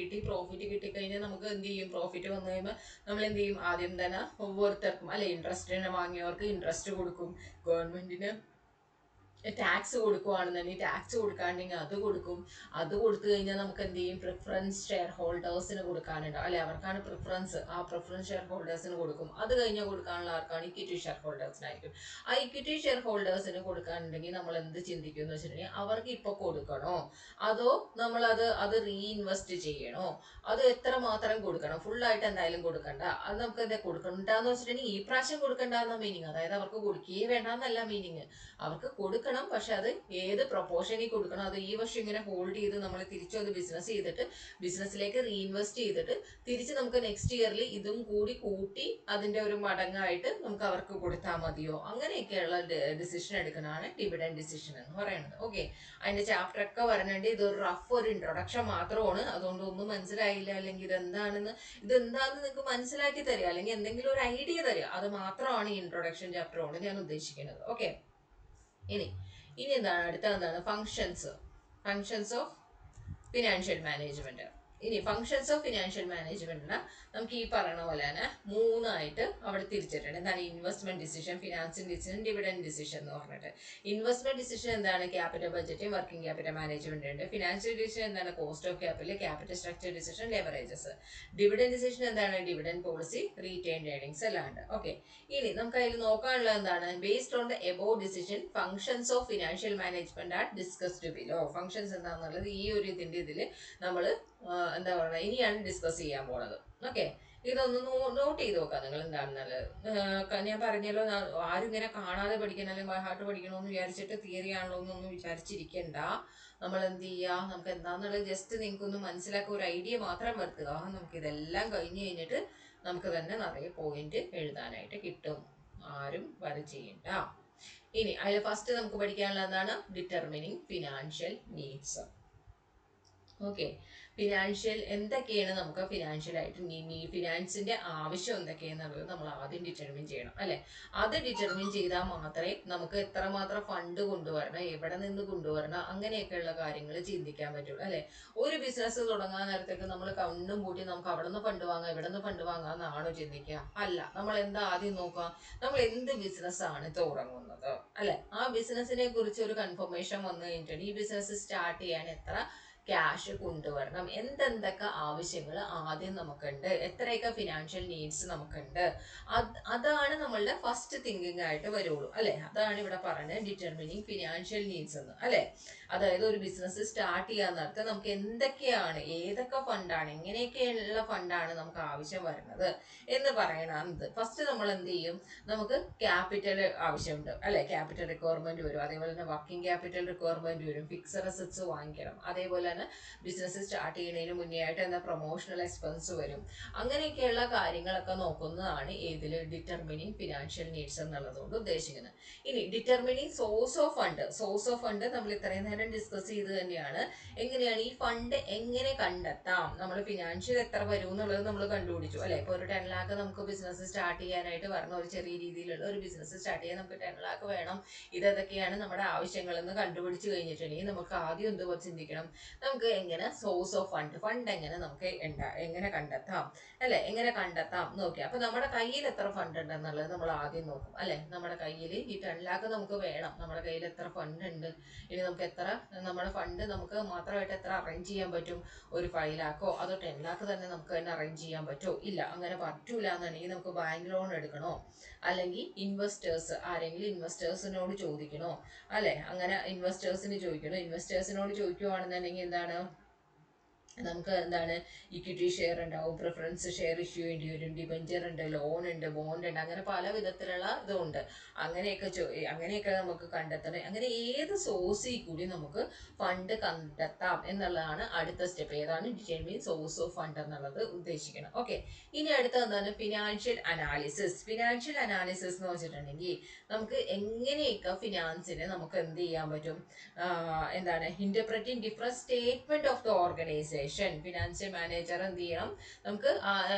കിട്ടിക്കഴിഞ്ഞാൽ നമുക്ക് എന്ത് ചെയ്യും, പ്രോഫിറ്റ് വന്നു കഴിയുമ്പോൾ നമ്മൾ എന്ത് ചെയ്യും, ആദ്യം തന്നെ ഓരോരുത്തർക്കും അല്ലെ ഇൻട്രസ്റ്റിന് വാങ്ങിയവർക്ക് ഇൻട്രസ്റ്റ് കൊടുക്കും, ഗവൺമെന്റിന് ടാക്സ് കൊടുക്കുവാണെന്നുണ്ടെങ്കിൽ ടാക്സ് കൊടുക്കാണ്ടെങ്കിൽ അത് കൊടുക്കും. അത് കൊടുത്തു കഴിഞ്ഞാൽ നമുക്ക് എന്ത് ചെയ്യും, പ്രിഫറൻസ് ഷെയർ ഹോൾഡേഴ്സിന് കൊടുക്കാനുണ്ടാവും അല്ലെ, അവർക്കാണ് പ്രിഫറൻസ്, ആ പ്രിഫറൻസ് ഷെയർ ഹോൾഡേഴ്സിന് കൊടുക്കും. അത് കഴിഞ്ഞാൽ കൊടുക്കാനുള്ള ആർക്കാണ്, ഇക്വിറ്റി ഷെയർ ഹോൾഡേഴ്സിനായിരിക്കും. ആ ഇക്വിറ്റി ഷെയർ ഹോൾഡേഴ്സിന് കൊടുക്കാനുണ്ടെങ്കിൽ നമ്മൾ എന്ത് ചിന്തിക്കും എന്ന് വെച്ചിട്ടുണ്ടെങ്കിൽ അവർക്ക് ഇപ്പൊ കൊടുക്കണോ അതോ അത് റീഇൻവെസ്റ്റ് ചെയ്യണോ, അത് എത്ര മാത്രം കൊടുക്കണം, ഫുള്ളായിട്ട് എന്തായാലും കൊടുക്കണ്ട, അത് നമുക്ക് എന്താ കൊടുക്കണ്ടെന്ന് വെച്ചിട്ടുണ്ടെങ്കിൽ ഈ പ്രാവശ്യം കൊടുക്കണ്ടെന്ന മീനിങ്, അതായത് അവർക്ക് കൊടുക്കുകയേ വേണ്ടെന്നല്ല മീനിങ്, അവർക്ക് കൊടുക്കണം. പക്ഷെ അത് ഏത് പ്രൊപ്പോർഷനിൽ കൊടുക്കണം, അത് ഈ വർഷം ഇങ്ങനെ ഹോൾഡ് ചെയ്ത് നമ്മൾ തിരിച്ചു അത് ബിസിനസ് ചെയ്തിട്ട് ബിസിനസ്സിലേക്ക് റീഇൻവെസ്റ്റ് ചെയ്തിട്ട് തിരിച്ച് നമുക്ക് നെക്സ്റ്റ് ഇയറിൽ ഇതും കൂടി കൂട്ടി അതിന്റെ ഒരു മടങ്ങായിട്ട് നമുക്ക് അവർക്ക് കൊടുത്താൽ മതിയോ, അങ്ങനെയൊക്കെയുള്ള ഡിസിഷൻ എടുക്കുന്നതാണ് ഡിവിഡൻഡ് ഡിസിഷൻ എന്ന് പറയുന്നത്. ഓക്കെ, അതിന്റെ ചാപ്റ്റർ ഒക്കെ വരണുണ്ട്. ഇതൊരു റഫ് ഒരു ഇൻട്രൊഡക്ഷൻ മാത്രമാണ്. അതുകൊണ്ട് ഒന്നും മനസ്സിലായില്ല അല്ലെങ്കിൽ ഇതെന്താണെന്ന് നിങ്ങൾക്ക് മനസ്സിലാക്കി തരിക അല്ലെങ്കിൽ എന്തെങ്കിലും ഒരു ഐഡിയ തരിക, അത് മാത്രമാണ് ഈ ഇൻട്രൊഡക്ഷൻ ചാപ്റ്റർ കൊണ്ട് ഞാൻ ഉദ്ദേശിക്കുന്നത്. ഓക്കെ, ഇനി എന്താണ് അടുത്ത എന്താണ് ഫങ്ഷൻസ് ഓഫ് ഫിനാൻഷ്യൽ മാനേജ്മെന്റ്. ഇനി ഫങ്ഷൻസ് ഓഫ് ഫിനാൻഷ്യൽ മാനേജ്മെന്റിന് നമുക്ക് ഈ പറയുന്ന പോലെ തന്നെ മൂന്നായിട്ട് അവിടെ തിരിച്ചിട്ടുണ്ട്. എന്താണ്? Investment decision, financing decision, dividend decision എന്ന് പറഞ്ഞിട്ട്. ഇൻവെസ്റ്റ്മെന്റ് ഡിസിഷൻ എന്താണ്? Capital budget, working capital management ഉണ്ട്. ഫിനാൻഷ്യൽ ഡിസിഷൻ എന്താണ്? Cost of capital, capital structure decision, leverages. Dividend decision എന്താണ്? ഡിവിഡൻഡ് പോളിസി, റീറ്റെയിൻഡ് ഏർണിംഗ്സ് എല്ലാം ഉണ്ട്. ഓക്കെ, ഇനി നമുക്ക് അതിൽ നോക്കാനുള്ളത് എന്താണ്? Based on the above decision functions of financial management are discussed below. Functions എന്താണെന്നുള്ളത് ഈ ഒരു ഇതിൽ നമ്മൾ എന്താ പറയുക ഇനിയാണ് ഡിസ്കസ് ചെയ്യാൻ പോണത്. ഓക്കെ, ഇതൊന്ന് നോട്ട് ചെയ്ത് നോക്കാം നിങ്ങൾ എന്താണെന്നുള്ളത്. ഞാൻ പറഞ്ഞല്ലോ, ആരും ഇങ്ങനെ കാണാതെ പഠിക്കണം അല്ലെങ്കിൽ ബൈഹാർട്ട് പഠിക്കണമെന്ന് വിചാരിച്ചിട്ട് തിയറി ആണല്ലോ എന്നൊന്നും വിചാരിച്ചിരിക്കണ്ട. നമ്മൾ എന്ത് ചെയ്യുക, നമുക്ക് എന്താണെന്നുള്ളത് ജസ്റ്റ് നിങ്ങൾക്കൊന്ന് മനസ്സിലാക്കുക, ഒരു ഐഡിയ മാത്രം വരുത്തുക. നമുക്ക് ഇതെല്ലാം കഴിഞ്ഞ് കഴിഞ്ഞിട്ട് നമുക്ക് തന്നെ നിറയെ പോയിന്റ് എഴുതാനായിട്ട് കിട്ടും. ആരും വരെ ചെയ്യണ്ട. ഇനി അതിൽ ഫസ്റ്റ് നമുക്ക് പഠിക്കാനുള്ള എന്താണ്? Determining financial needs. Okay, financial എന്തൊക്കെയാണ് നമുക്ക് ഫിനാൻഷ്യലായിട്ട് ഫിനാൻസിന്റെ ആവശ്യം എന്തൊക്കെയാണെന്നുള്ളത് നമ്മൾ ആദ്യം ഡിറ്റർമിൻ ചെയ്യണം അല്ലെ. അത് ഡിറ്റർമിൻ ചെയ്താൽ മാത്രമേ നമുക്ക് എത്രമാത്രം ഫണ്ട് കൊണ്ടുവരണം, എവിടെ നിന്ന് കൊണ്ടുവരണം, അങ്ങനെയൊക്കെയുള്ള കാര്യങ്ങൾ ചിന്തിക്കാൻ പറ്റുള്ളൂ അല്ലെ. ഒരു ബിസിനസ് തുടങ്ങാൻ നേരത്തേക്ക് നമ്മൾ കണ്ണും പൂട്ടി നമുക്ക് അവിടെ നിന്ന് ഫണ്ട് വാങ്ങാം ഇവിടെ നിന്ന് ഫണ്ട് വാങ്ങാം എന്നാണോ ചിന്തിക്കുക? അല്ല, നമ്മൾ എന്താ ആദ്യം നോക്കുക, നമ്മൾ എന്ത് ബിസിനസ്സാണ് തുടങ്ങുന്നത് അല്ലെ. ആ ബിസിനസിനെ കുറിച്ച് ഒരു കൺഫർമേഷൻ വന്നു കഴിഞ്ഞിട്ടുണ്ട്. ഈ ബിസിനസ് സ്റ്റാർട്ട് ചെയ്യാൻ എത്ര ക്യാഷ് കൊണ്ടുവരണം, എന്തെന്തൊക്കെ ആവശ്യങ്ങൾ ആദ്യം നമുക്കുണ്ട്, എത്രയൊക്കെ ഫിനാൻഷ്യൽ നീഡ്സ് നമുക്കുണ്ട്, അതാണ് നമ്മളുടെ ഫസ്റ്റ് തിങ്കിങ് ആയിട്ട് വരുള്ളൂ അല്ലെ. അതാണ് ഇവിടെ പറയുന്നത് ഡിറ്റർമിനിങ് ഫിനാൻഷ്യൽ നീഡ്സ് എന്ന് അല്ലെ. അതായത് ഒരു ബിസിനസ് സ്റ്റാർട്ട് ചെയ്യാൻ നേരത്തെ നമുക്ക് എന്തൊക്കെയാണ്, ഏതൊക്കെ ഫണ്ടാണ്, എങ്ങനെയൊക്കെയുള്ള ഫണ്ടാണ് നമുക്ക് ആവശ്യം വരുന്നത് എന്ന് പറയണത്. ഫസ്റ്റ് നമ്മൾ എന്ത് ചെയ്യും, നമുക്ക് ക്യാപിറ്റൽ ആവശ്യമുണ്ട് അല്ലെ, ക്യാപിറ്റൽ റിക്വയർമെന്റ് വരും. അതേപോലെ തന്നെ വർക്കിംഗ് ക്യാപിറ്റൽ റിക്വയർമെന്റ് വരും, ഫിക്സഡ് അസറ്റ്സ് വാങ്ങിക്കണം. അതേപോലെ തന്നെ ബിസിനസ് സ്റ്റാർട്ട് ചെയ്യുന്നതിന് മുന്നേ ആയിട്ട് എന്താ പ്രൊമോഷണൽ എക്സ്പെൻസ് വരും. അങ്ങനെയൊക്കെയുള്ള കാര്യങ്ങളൊക്കെ നോക്കുന്നതാണ് ഏതിൽ? ഡിറ്റർമിനിങ് ഫിനാൻഷ്യൽ നീഡ്സ് എന്നുള്ളതുകൊണ്ട് ഉദ്ദേശിക്കുന്നത്. ഇനി determining source of fund. Source of fund നമ്മൾ ഇത്രയും നേരം ഡിസ്കസ് ചെയ്ത് തന്നെയാണ്. എങ്ങനെയാണ് ഈ ഫണ്ട് എങ്ങനെ കണ്ടെത്താം, നമ്മൾ ഫിനാൻഷ്യൽ എത്ര വരും എന്നുള്ളത് നമ്മൾ കണ്ടുപിടിച്ചു അല്ലെ. ഇപ്പോൾ ഒരു 10 lakh നമുക്ക് ബിസിനസ് സ്റ്റാർട്ട് ചെയ്യാനായിട്ട് പറഞ്ഞ ഒരു ചെറിയ രീതിയിലുള്ള ഒരു ബിസിനസ് സ്റ്റാർട്ട് ചെയ്യാൻ നമുക്ക് 10 lakh വേണം. ഇതൊക്കെയാണ് നമ്മുടെ ആവശ്യങ്ങൾ എന്ന് കണ്ടുപിടിച്ച് കഴിഞ്ഞിട്ടുണ്ടെങ്കിൽ നമുക്ക് ആദ്യം എന്ത് ചിന്തിക്കണം, നമുക്ക് എങ്ങനെ സോഴ്സ് ഓഫ് ഫണ്ട് എങ്ങനെ നമുക്ക് എങ്ങനെ കണ്ടെത്താം അല്ലെ, എങ്ങനെ കണ്ടെത്താം നോക്കി. അപ്പൊ നമ്മുടെ കയ്യിൽ എത്ര ഫണ്ട് ഉണ്ടെന്നുള്ളത് നമ്മൾ ആദ്യം നോക്കും അല്ലെ. നമ്മുടെ കയ്യിൽ ഈ 10 lakh നമുക്ക് വേണം, നമ്മുടെ കയ്യിൽ എത്ര ഫണ്ട് ഉണ്ട്, ഇനി നമുക്ക് എത്ര നമ്മുടെ ഫണ്ട് നമുക്ക് മാത്രമായിട്ട് എത്ര അറേഞ്ച് ചെയ്യാൻ പറ്റും, ഒരു 5 lakh അതോ 10 lakh തന്നെ നമുക്ക് തന്നെ അറേഞ്ച് ചെയ്യാൻ പറ്റുമോ? ഇല്ല, അങ്ങനെ പറ്റൂല എന്നുണ്ടെങ്കിൽ നമുക്ക് ബാങ്ക് ലോൺ എടുക്കണോ, അല്ലെങ്കിൽ ഇൻവെസ്റ്റേഴ്സ് ആരെങ്കിലും ഇൻവെസ്റ്റേഴ്സിനോട് ചോദിക്കണോ അല്ലെ. അങ്ങനെ ഇൻവെസ്റ്റേഴ്സിന് ചോദിക്കണോ, ഇൻവെസ്റ്റേഴ്സിനോട് ചോദിക്കുവാണെന്നുണ്ടെങ്കിൽ എന്താണ്, നമുക്ക് എന്താണ് ഇക്വിറ്റി ഷെയർ ഉണ്ടാവും, പ്രിഫറൻസ് ഷെയർ ഇഷ്യൂ ചെയ്യേണ്ടി വരും, ഡിബഞ്ചർ ഉണ്ട്, ലോൺ ഉണ്ട്, ബോണ്ട് ഉണ്ട്, അങ്ങനെ പല വിധത്തിലുള്ള ഇതുണ്ട്. അങ്ങനെയൊക്കെ നമുക്ക് കണ്ടെത്തണം. അങ്ങനെ ഏത് സോഴ്സിൽ കൂടി നമുക്ക് ഫണ്ട് കണ്ടെത്താം എന്നുള്ളതാണ് അടുത്ത സ്റ്റെപ്പ്. ഏതാണ്? ഡിറ്റർമിൻ സോഴ്സ് ഓഫ് ഫണ്ട് എന്നുള്ളത് ഉദ്ദേശിക്കണം. ഓക്കെ, ഇനി അടുത്ത എന്താണ്? Financial analysis. ഫിനാൻഷ്യൽ അനാലിസിസ് എന്ന് വെച്ചിട്ടുണ്ടെങ്കിൽ നമുക്ക് എങ്ങനെയൊക്കെ ഫിനാൻസിനെ നമുക്ക് എന്ത് ചെയ്യാൻ പറ്റും, എന്താണ് interpreting different statement of the organization. Financial manager എന്ത് ചെയ്യണം, നമുക്ക്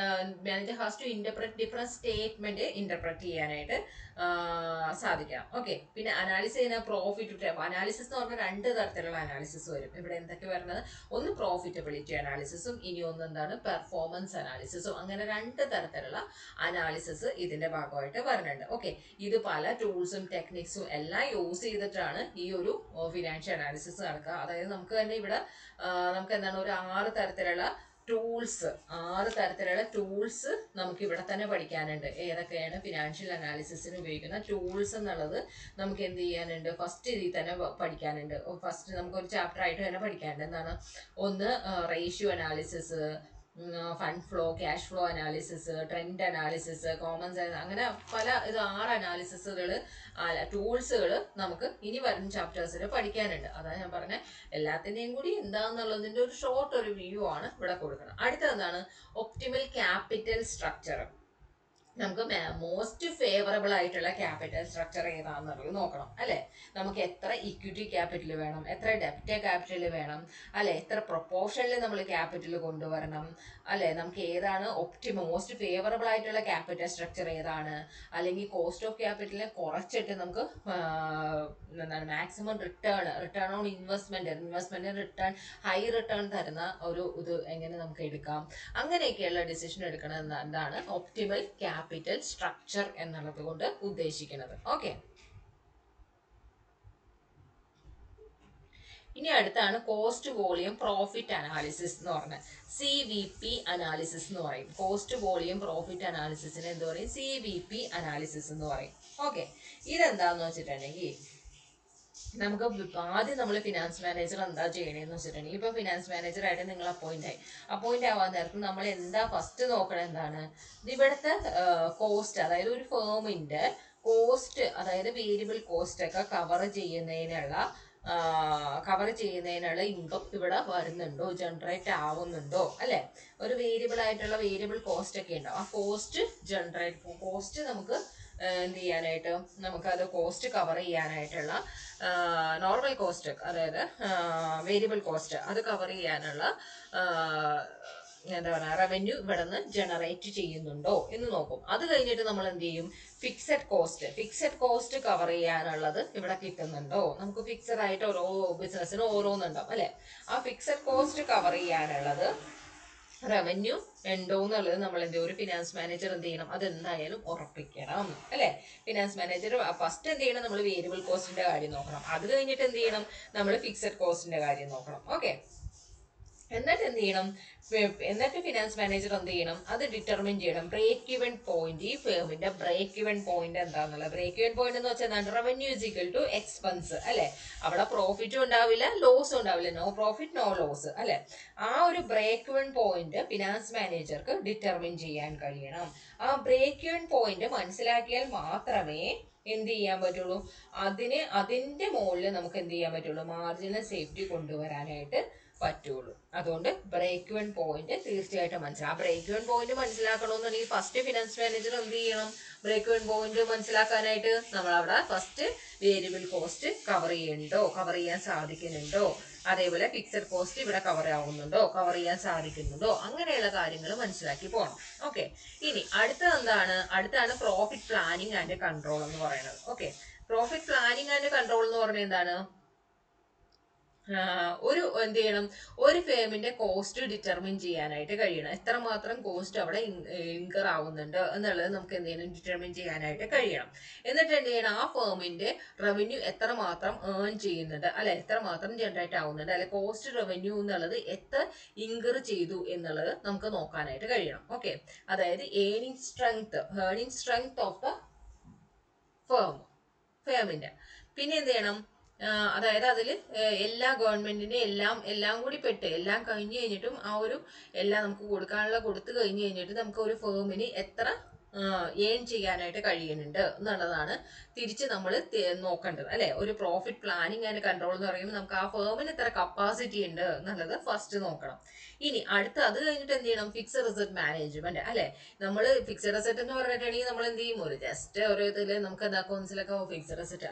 manager has to interpret different statement interpret ചെയ്യാനായിട്ട് സാധിക്കണം. ഓക്കെ, പിന്നെ അനാലിസിസ് ചെയ്യുന്ന പ്രോഫിറ്റ് അനാലിസിസ് എന്ന് പറഞ്ഞാൽ 2 തരത്തിലുള്ള അനാലിസിസ് വരും ഇവിടെ. എന്തൊക്കെ വരുന്നത്? ഒന്ന് പ്രോഫിറ്റബിലിറ്റി അനാലിസിസും ഇനി ഒന്ന് എന്താണ് പെർഫോമൻസ് അനാലിസിസും. അങ്ങനെ 2 തരത്തിലുള്ള അനാലിസിസ് ഇതിന്റെ ഭാഗമായിട്ട് വരുന്നുണ്ട്. ഓക്കെ, ഇത് പല ടൂൾസും ടെക്നിക്സും എല്ലാം യൂസ് ചെയ്തിട്ടാണ് ഈ ഒരു ഫിനാൻഷ്യൽ അനാലിസിസ് നടക്കുക. അതായത് നമുക്ക് തന്നെ ഇവിടെ നമുക്ക് എന്താണ് ഒരു 6 തരത്തിലുള്ള ടൂൾസ് നമുക്ക് ഇവിടെ തന്നെ പഠിക്കാനുണ്ട്. ഏതൊക്കെയാണ് ഫിനാൻഷ്യൽ അനാലിസിസിന് ഉപയോഗിക്കുന്ന ടൂൾസ് എന്നുള്ളത് നമുക്ക് എന്ത് ചെയ്യാനുണ്ട്, ഫസ്റ്റ് ഇതിൽ തന്നെ പഠിക്കാനുണ്ട്. ഫസ്റ്റ് നമുക്ക് ഒരു ചാപ്റ്റർ ആയിട്ട് തന്നെ പഠിക്കാനുണ്ട്. എന്താണ്? ഒന്ന് ratio analysis, fund flow, cash flow analysis, trend analysis, common sense, അങ്ങനെ പല 6 അനാലിസിസുകൾ ടൂൾസുകൾ നമുക്ക് ഇനി വരുന്ന ചാപ്റ്റേഴ്സിൽ പഠിക്കാനുണ്ട്. അതാണ് ഞാൻ പറഞ്ഞ എല്ലാത്തിൻ്റെയും കൂടി എന്താണെന്നുള്ളതിൻ്റെ ഒരു ഷോർട്ട് ഒരു വ്യൂ ആണ് ഇവിടെ കൊടുക്കണം. അടുത്ത എന്താണ്? Optimal capital structure. നമുക്ക് മോസ്റ്റ് ഫേവറബിൾ ആയിട്ടുള്ള ക്യാപിറ്റൽ സ്ട്രക്ചർ ഏതാണെന്നുള്ളത് നോക്കണം അല്ലെ. നമുക്ക് എത്ര ഇക്വിറ്റി ക്യാപിറ്റൽ വേണം, എത്ര ഡെപ്റ്റ് ക്യാപിറ്റൽ വേണം അല്ലെ, എത്ര പ്രൊപ്പോർഷനിൽ നമ്മൾ ക്യാപിറ്റൽ കൊണ്ടുവരണം അല്ലെ, നമുക്ക് ഏതാണ് മോസ്റ്റ് ഫേവറബിൾ ആയിട്ടുള്ള ക്യാപിറ്റൽ സ്ട്രക്ചർ ഏതാണ്, അല്ലെങ്കിൽ കോസ്റ്റ് ഓഫ് ക്യാപിറ്റലിനെ കുറച്ചിട്ട് നമുക്ക് എന്താണ് maximum return on investment return high return തരുന്ന ഒരു ഇത് എങ്ങനെ നമുക്ക് എടുക്കാം, അങ്ങനെയൊക്കെയുള്ള ഡിസിഷൻ എടുക്കുന്നത് എന്താണ് ഒപ്റ്റിമൽ ക്യാപിറ്റൽ സ്ട്രക്ചർ എന്നുള്ളത് കൊണ്ട് ഉദ്ദേശിക്കുന്നത്. ഓക്കെ, ഇനി അടുത്താണ് കോസ്റ്റ് വോളിയം പ്രോഫിറ്റ് അനാലിസിസ് എന്ന് പറഞ്ഞത്, CVP അനാലിസിസ് എന്ന് പറയും. കോസ്റ്റ് വോളിയം പ്രോഫിറ്റ് അനാലിസിസിന് എന്ത് പറയും, CVP അനാലിസിസ് എന്ന് പറയും. ഓക്കെ, ഇതെന്താന്ന് വെച്ചിട്ടുണ്ടെങ്കിൽ നമുക്ക് ആദ്യം നമ്മൾ ഫിനാൻസ് മാനേജർ എന്താ ചെയ്യണേന്ന് വെച്ചിട്ടുണ്ടെങ്കിൽ, ഇപ്പൊ ഫിനാൻസ് മാനേജർ ആയിട്ട് നിങ്ങൾ അപ്പോയിന്റ് ആവാൻ നേരത്ത് നമ്മൾ എന്താ ഫസ്റ്റ് നോക്കണം, എന്താണ് ഇവിടുത്തെ കോസ്റ്റ്, അതായത് ഒരു ഫേമിന്റെ കോസ്റ്റ്, അതായത് വേരിയബിൾ കോസ്റ്റ് ഒക്കെ കവർ ചെയ്യുന്നതിനുള്ള ഇൻകം ഇവിടെ വരുന്നുണ്ടോ, ജനറേറ്റ് ആവുന്നുണ്ടോ അല്ലെ. ഒരു വേരിയബിൾ കോസ്റ്റ് ഒക്കെ ഉണ്ടാവും. ആ കോസ്റ്റ് നമുക്ക് എന്ത് ചെയ്യാനായിട്ട്, നമുക്കത് കോസ്റ്റ് കവർ ചെയ്യാനായിട്ടുള്ള നോർമൽ കോസ്റ്റ്, അതായത് വേരിയബിൾ കോസ്റ്റ് അത് കവർ ചെയ്യാനുള്ള എന്താ പറയുക റവന്യൂ ഇവിടെ നിന്ന് ജനറേറ്റ് ചെയ്യുന്നുണ്ടോ എന്ന് നോക്കും. അത് കഴിഞ്ഞിട്ട് നമ്മൾ എന്ത് ചെയ്യും, ഫിക്സഡ് കോസ്റ്റ് കവർ ചെയ്യാനുള്ളത് ഇവിടെ കിട്ടുന്നുണ്ടോ, നമുക്ക് ഫിക്സഡ് ആയിട്ട് ഓരോ ബിസിനസ്സിനും ഓരോന്നുണ്ടാവും അല്ലെ. ആ ഫിക്സഡ് കോസ്റ്റ് കവർ ചെയ്യാനുള്ളത് റവന്യൂ ഉണ്ടോ എന്നുള്ളത് നമ്മൾ എന്ത് ചെയ്യും, ഒരു ഫിനാൻസ് മാനേജർ എന്ത് ചെയ്യണം, അതെന്തായാലും ഉറപ്പിക്കണം അല്ലെ. ഫിനാൻസ് മാനേജർ ഫസ്റ്റ് എന്ത് ചെയ്യണം, നമ്മൾ വേരിയബിൾ കോസ്റ്റിന്റെ കാര്യം നോക്കണം. അത് കഴിഞ്ഞിട്ട് എന്ത് ചെയ്യണം, നമ്മൾ ഫിക്സഡ് കോസ്റ്റിന്റെ കാര്യം നോക്കണം. ഓക്കെ, എന്നിട്ട് ഫിനാൻസ് മാനേജർ എന്ത് ചെയ്യണം, അത് ഡിറ്റർമിൻ ചെയ്യണം. ബ്രേക്ക് ഇവൻ പോയിന്റ്, ഈ ഫേമിന്റെ ബ്രേക്ക് ഇവൻ പോയിന്റ് എന്താണെന്നുള്ളത്. ബ്രേക്ക് ഇവൻ പോയിന്റ് എന്ന് വെച്ചാൽ revenue is equal to expense അല്ലെ. അവിടെ പ്രോഫിറ്റും ഉണ്ടാവില്ല ലോസും ഉണ്ടാവില്ല, നോ പ്രോഫിറ്റ് നോ ലോസ് അല്ലെ. ആ ഒരു ബ്രേക്ക് ഇവൻ പോയിന്റ് ഫിനാൻസ് മാനേജർക്ക് ഡിറ്റർമിൻ ചെയ്യാൻ കഴിയണം. ആ ബ്രേക്ക് ഇവൻ പോയിന്റ് മനസ്സിലാക്കിയാൽ മാത്രമേ എന്ത് ചെയ്യാൻ പറ്റുള്ളൂ, അതിന്റെ മുകളിൽ നമുക്ക് എന്ത് ചെയ്യാൻ പറ്റുള്ളൂ, മാർജിനൽ സേഫ്റ്റി കൊണ്ടുവരാനായിട്ട് പറ്റുള്ളൂ. അതുകൊണ്ട് ബ്രേക്ക് ഇവൻ പോയിന്റ് തീർച്ചയായിട്ടും മനസ്സിലാക്കാം. ആ ബ്രേക്ക് ഇവൻ പോയിന്റ് മനസ്സിലാക്കണമെന്നുണ്ടെങ്കിൽ ഫസ്റ്റ് ഫിനാൻസ് മാനേജർ എന്ത് ചെയ്യണം, ബ്രേക്ക് ഇവൻ പോയിന്റ് മനസ്സിലാക്കാനായിട്ട് നമ്മൾ അവിടെ ഫസ്റ്റ് വേരിയബിൾ കോസ്റ്റ് കവർ ചെയ്യാൻ സാധിക്കുന്നുണ്ടോ, അതേപോലെ ഫിക്സഡ് കോസ്റ്റ് ഇവിടെ കവർ ചെയ്യാൻ സാധിക്കുന്നുണ്ടോ, അങ്ങനെയുള്ള കാര്യങ്ങൾ മനസ്സിലാക്കി പോകണം. ഓക്കെ, ഇനി അടുത്താണ് പ്രോഫിറ്റ് പ്ലാനിങ് ആൻഡ് കൺട്രോൾ എന്ന് പറയുന്നത്. Okay, profit planning and control എന്ന് പറഞ്ഞാൽ എന്താണ്, എന്ത് ചെയ്യണം, ഒരു ഫേമിന്റെ കോസ്റ്റ് ഡിറ്റർമിൻ ചെയ്യാനായിട്ട് കഴിയണം. എത്രമാത്രം കോസ്റ്റ് അവിടെ ഇൻകർ ആവുന്നുണ്ട് എന്നുള്ളത് നമുക്ക് എന്ത് ചെയ്യണം, ഡിറ്റർമിൻ ചെയ്യാനായിട്ട് കഴിയണം. എന്നിട്ട് എന്ത് ചെയ്യണം, ആ ഫേമിന്റെ റവന്യൂ എത്രമാത്രം ഏൺ ചെയ്യുന്നുണ്ട് അല്ലെ, എത്രമാത്രം ജനറേറ്റ് ആവുന്നുണ്ട് അല്ലെ, കോസ്റ്റ് റവന്യൂ എന്നുള്ളത് എത്ര ഇൻകർ ചെയ്തു എന്നുള്ളത് നമുക്ക് നോക്കാനായിട്ട് കഴിയണം. ഓക്കെ, അതായത് ഏർണിംഗ് സ്ട്രെങ്ത് ഓഫ് ദ ഫേമിന്റെ. പിന്നെ എന്ത് ചെയ്യണം, അതായത് അതിൽ എല്ലാ ഗവൺമെന്റിന്റെ എല്ലാം കൂടി എല്ലാം കഴിഞ്ഞു കഴിഞ്ഞിട്ടും ആ ഒരു എല്ലാം നമുക്ക് കൊടുത്തു കഴിഞ്ഞു കഴിഞ്ഞിട്ട് നമുക്ക് ഒരു ഫേമിന് എത്ര ഏൺ ചെയ്യാനായിട്ട് കഴിയുന്നുണ്ട് എന്നുള്ളതാണ് തിരിച്ച് നമ്മൾ നോക്കേണ്ടത് അല്ലെ. ഒരു പ്രോഫിറ്റ് പ്ലാനിങ് ആൻഡ് കൺട്രോൾ എന്ന് പറയുമ്പോൾ നമുക്ക് ആ ഫേമിന് എത്ര കപ്പാസിറ്റി ഉണ്ട് എന്നുള്ളത് ഫസ്റ്റ് നോക്കണം. ഇനി അത് കഴിഞ്ഞിട്ട് എന്ത് ചെയ്യണം, ഫിക്സഡ് അസറ്റ് മാനേജ്മെന്റ് അല്ലെ. നമ്മൾ ഫിക്സഡ് അസറ്റ് എന്ന് പറഞ്ഞിട്ടുണ്ടെങ്കിൽ നമ്മൾ എന്ത് ചെയ്യും, ഒരു ഇതില് നമുക്ക് അക്കൗണ്ട്സിലൊക്കെ ഫിക്സഡ് അസറ്റ്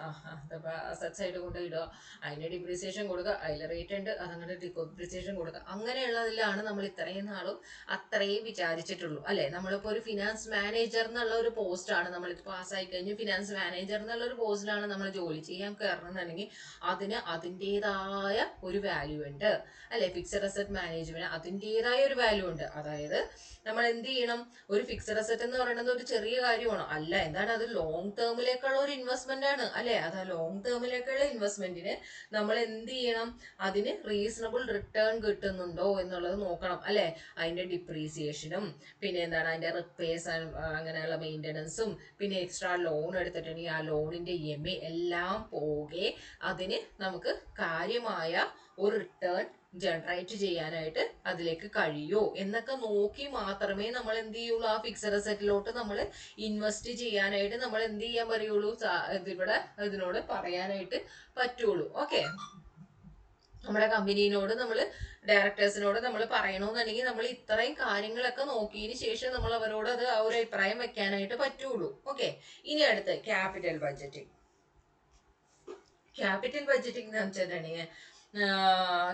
അസറ്റ്സ് ആയിട്ട് കൊണ്ട് ഇടുക, അതിന്റെ ഡിപ്രീസിയേഷൻ കൊടുക്കുക, അതിൽ റേറ്റ് ഉണ്ട് അതങ്ങനെ ഡിപ്രീസിയേഷൻ കൊടുക്കുക, അങ്ങനെയുള്ളതിലാണ് നമ്മൾ ഇത്രയും നാളും അത്രയും വിചാരിച്ചിട്ടുള്ളൂ അല്ലെ. നമ്മളിപ്പോ ഒരു ഫിനാൻസ് മാനേജർ എന്നുള്ള ഒരു പോസ്റ്റാണ്, നമ്മൾ പാസ്സായി കഴിഞ്ഞ് ഫിനാൻസ് മാനേജർ എന്നുള്ള ഒരു പോസ്റ്റിലാണ് നമ്മൾ ജോലി ചെയ്യാൻ കയറണമെന്നുണ്ടെങ്കിൽ അതിന് അതിൻ്റെതായ ഒരു വാല്യൂ ഉണ്ട് അല്ലെ. ഫിക്സഡ് അസറ്റ് മാനേജ്മെന്റ് അതിൻ്റെതായ ഒരു വാല്യൂ ഉണ്ട്. അതായത് നമ്മൾ എന്ത് ചെയ്യണം, ഒരു ഫിക്സഡ് അസറ്റ് എന്ന് പറയുന്നത് ഒരു ചെറിയ കാര്യമാണോ അല്ല, എന്താണ് അത് ലോങ് ടേമിലേക്കുള്ള ഒരു ഇൻവെസ്റ്റ്മെന്റ് ആണ് അല്ലെ. അത് ലോങ് ടേമിലേക്കുള്ള ഇൻവെസ്റ്റ്മെന്റിന് നമ്മൾ എന്ത് ചെയ്യണം, അതിന് റീസണബിൾ റിട്ടേൺ കിട്ടുന്നുണ്ടോ എന്നുള്ളത് നോക്കണം അല്ലെ. അതിന്റെ ഡിപ്രീസിയേഷനും പിന്നെ എന്താണ് അതിന്റെ റിപ്പയേഴ്സ് അങ്ങനെയുള്ള മെയിൻ്റനൻസും പിന്നെ എക്സ്ട്രാ ലോൺ എടുത്തിട്ടുണ്ടെങ്കിൽ ആ ലോണിന്റെ EMI എല്ലാം പോകെ അതിന് നമുക്ക് കാര്യമായ ഒരു റിട്ടേൺ ജനറേറ്റ് ചെയ്യാനായിട്ട് അതിലേക്ക് കഴിയോ എന്നൊക്കെ നോക്കി മാത്രമേ നമ്മൾ എന്ത് ചെയ്യുള്ളൂ, ആ ഫിക്സഡ് അസറ്റിലോട്ട് നമ്മൾ ഇൻവെസ്റ്റ് ചെയ്യാനായിട്ട് നമ്മൾ എന്ത് ചെയ്യാൻ പറയുള്ളൂ, ഇതിനോട് പറയാനായിട്ട് പറ്റുള്ളൂ. ഓക്കെ, നമ്മുടെ കമ്പനിയോട് നമ്മൾ ഡയറക്ടേഴ്സിനോട് നമ്മൾ പറയണമെന്നുണ്ടെങ്കിൽ നമ്മൾ ഇത്രയും കാര്യങ്ങളൊക്കെ നോക്കിയതിന് ശേഷം നമ്മൾ അവരോട് അത് ആ ഒരു അഭിപ്രായം വെക്കാനായിട്ട് പറ്റുള്ളൂ. ഓക്കെ, ഇനി അടുത്ത് ക്യാപിറ്റൽ ബഡ്ജറ്റിംഗ്. ക്യാപിറ്റൽ ബഡ്ജറ്റിംഗ് എന്ന് വെച്ചിട്ടുണ്ടെങ്കിൽ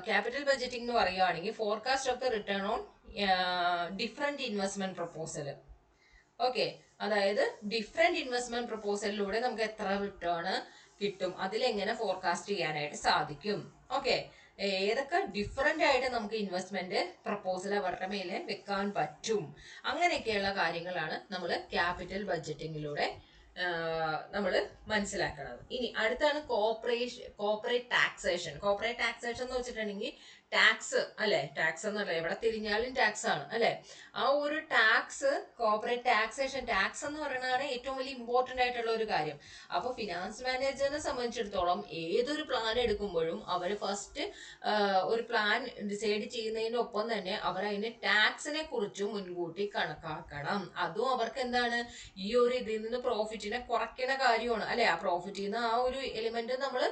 ക്യാപിറ്റൽ ബഡ്ജറ്റിംഗ് എന്ന് പറയുകയാണെങ്കിൽ forecast of the return on different investment proposal. Okay, അതായത് ഡിഫറെന്റ് ഇൻവെസ്റ്റ്മെന്റ് പ്രപ്പോസലിലൂടെ നമുക്ക് എത്ര റിട്ടേൺ കിട്ടും, അതിലെങ്ങനെ ഫോർകാസ്റ്റ് ചെയ്യാനായിട്ട് സാധിക്കും. ഓക്കെ, ഏതൊക്കെ ഡിഫറെന്റ് ആയിട്ട് നമുക്ക് ഇൻവെസ്റ്റ്മെന്റ് പ്രപ്പോസൽ അവരുടെ മേലെ വെക്കാൻ പറ്റും, അങ്ങനെയൊക്കെയുള്ള കാര്യങ്ങളാണ് നമ്മൾ ക്യാപിറ്റൽ ബഡ്ജറ്റിങ്ങിലൂടെ നമ്മൾ മനസ്സിലാക്കുന്നത്. ഇനി അടുത്താണ് കോർപ്പറേറ്റ് ടാക്സേഷൻ. കോർപ്പറേറ്റ് ടാക്സേഷൻ എന്ന് വെച്ചിട്ടുണ്ടെങ്കിൽ ടാക്സ് അല്ലെ, ടാക്സ് എന്നല്ല, എവിടെ തിരിഞ്ഞാലും ടാക്സ് ആണ് അല്ലെ. ആ ഒരു ടാക്സ്, കോർപ്പറേറ്റ് ടാക്സേഷൻ, ടാക്സ് എന്ന് പറയുന്നതാണ് ഏറ്റവും വലിയ ഇമ്പോർട്ടന്റ് ആയിട്ടുള്ള ഒരു കാര്യം. അപ്പൊ ഫിനാൻസ് മാനേജറിനെ സംബന്ധിച്ചിടത്തോളം ഏതൊരു പ്ലാൻ എടുക്കുമ്പോഴും അവർ ഫസ്റ്റ് ഒരു പ്ലാൻ ഡിസൈഡ് ചെയ്യുന്നതിന്റെ ഒപ്പം തന്നെ അവർ അതിന് ടാക്സിനെ കുറിച്ചും മുൻകൂട്ടി കണക്കാക്കണം. അതും അവർക്ക് എന്താണ്, ഈ ഒരു ഇതിൽ നിന്ന് പ്രോഫിറ്റിനെ കുറയ്ക്കുന്ന കാര്യമാണ് അല്ലെ. ആ പ്രോഫിറ്റിൽ നിന്ന് ആ ഒരു എലിമെന്റ് നമ്മൾ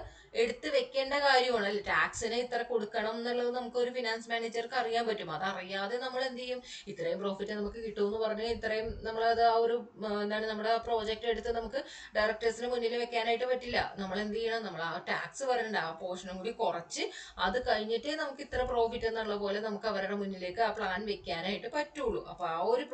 എടുത്ത് വെക്കേണ്ട കാര്യമാണ് അല്ലെ. ടാക്സിനെ ഇത്ര കൊടുക്കണം എന്നുള്ളത് നമുക്ക് ഒരു ഫിനാൻസ് മാനേജർക്ക് അറിയാൻ പറ്റും. അതറിയാതെ നമ്മൾ എന്ത് ചെയ്യും, ഇത്രയും പ്രോഫിറ്റ് നമുക്ക് കിട്ടുമെന്ന് പറഞ്ഞ് ഇത്രയും നമ്മളത് ആ ഒരു എന്താണ് നമ്മുടെ പ്രോജക്റ്റ് എടുത്ത് നമുക്ക് ഡയറക്ടേഴ്സിന് മുന്നിൽ വെക്കാനായിട്ട് പറ്റില്ല. നമ്മൾ എന്ത് ചെയ്യണം, നമ്മൾ ആ ടാക്സ് പറയണ്ട ആ പോർഷനും കൂടി കുറച്ച് അത് കഴിഞ്ഞിട്ടേ നമുക്ക് ഇത്ര പ്രോഫിറ്റ് എന്നുള്ള പോലെ നമുക്ക് അവരുടെ മുന്നിലേക്ക് ആ പ്ലാൻ വെക്കാനായിട്ട് പറ്റുള്ളൂ. അപ്പൊ ആ ഒരു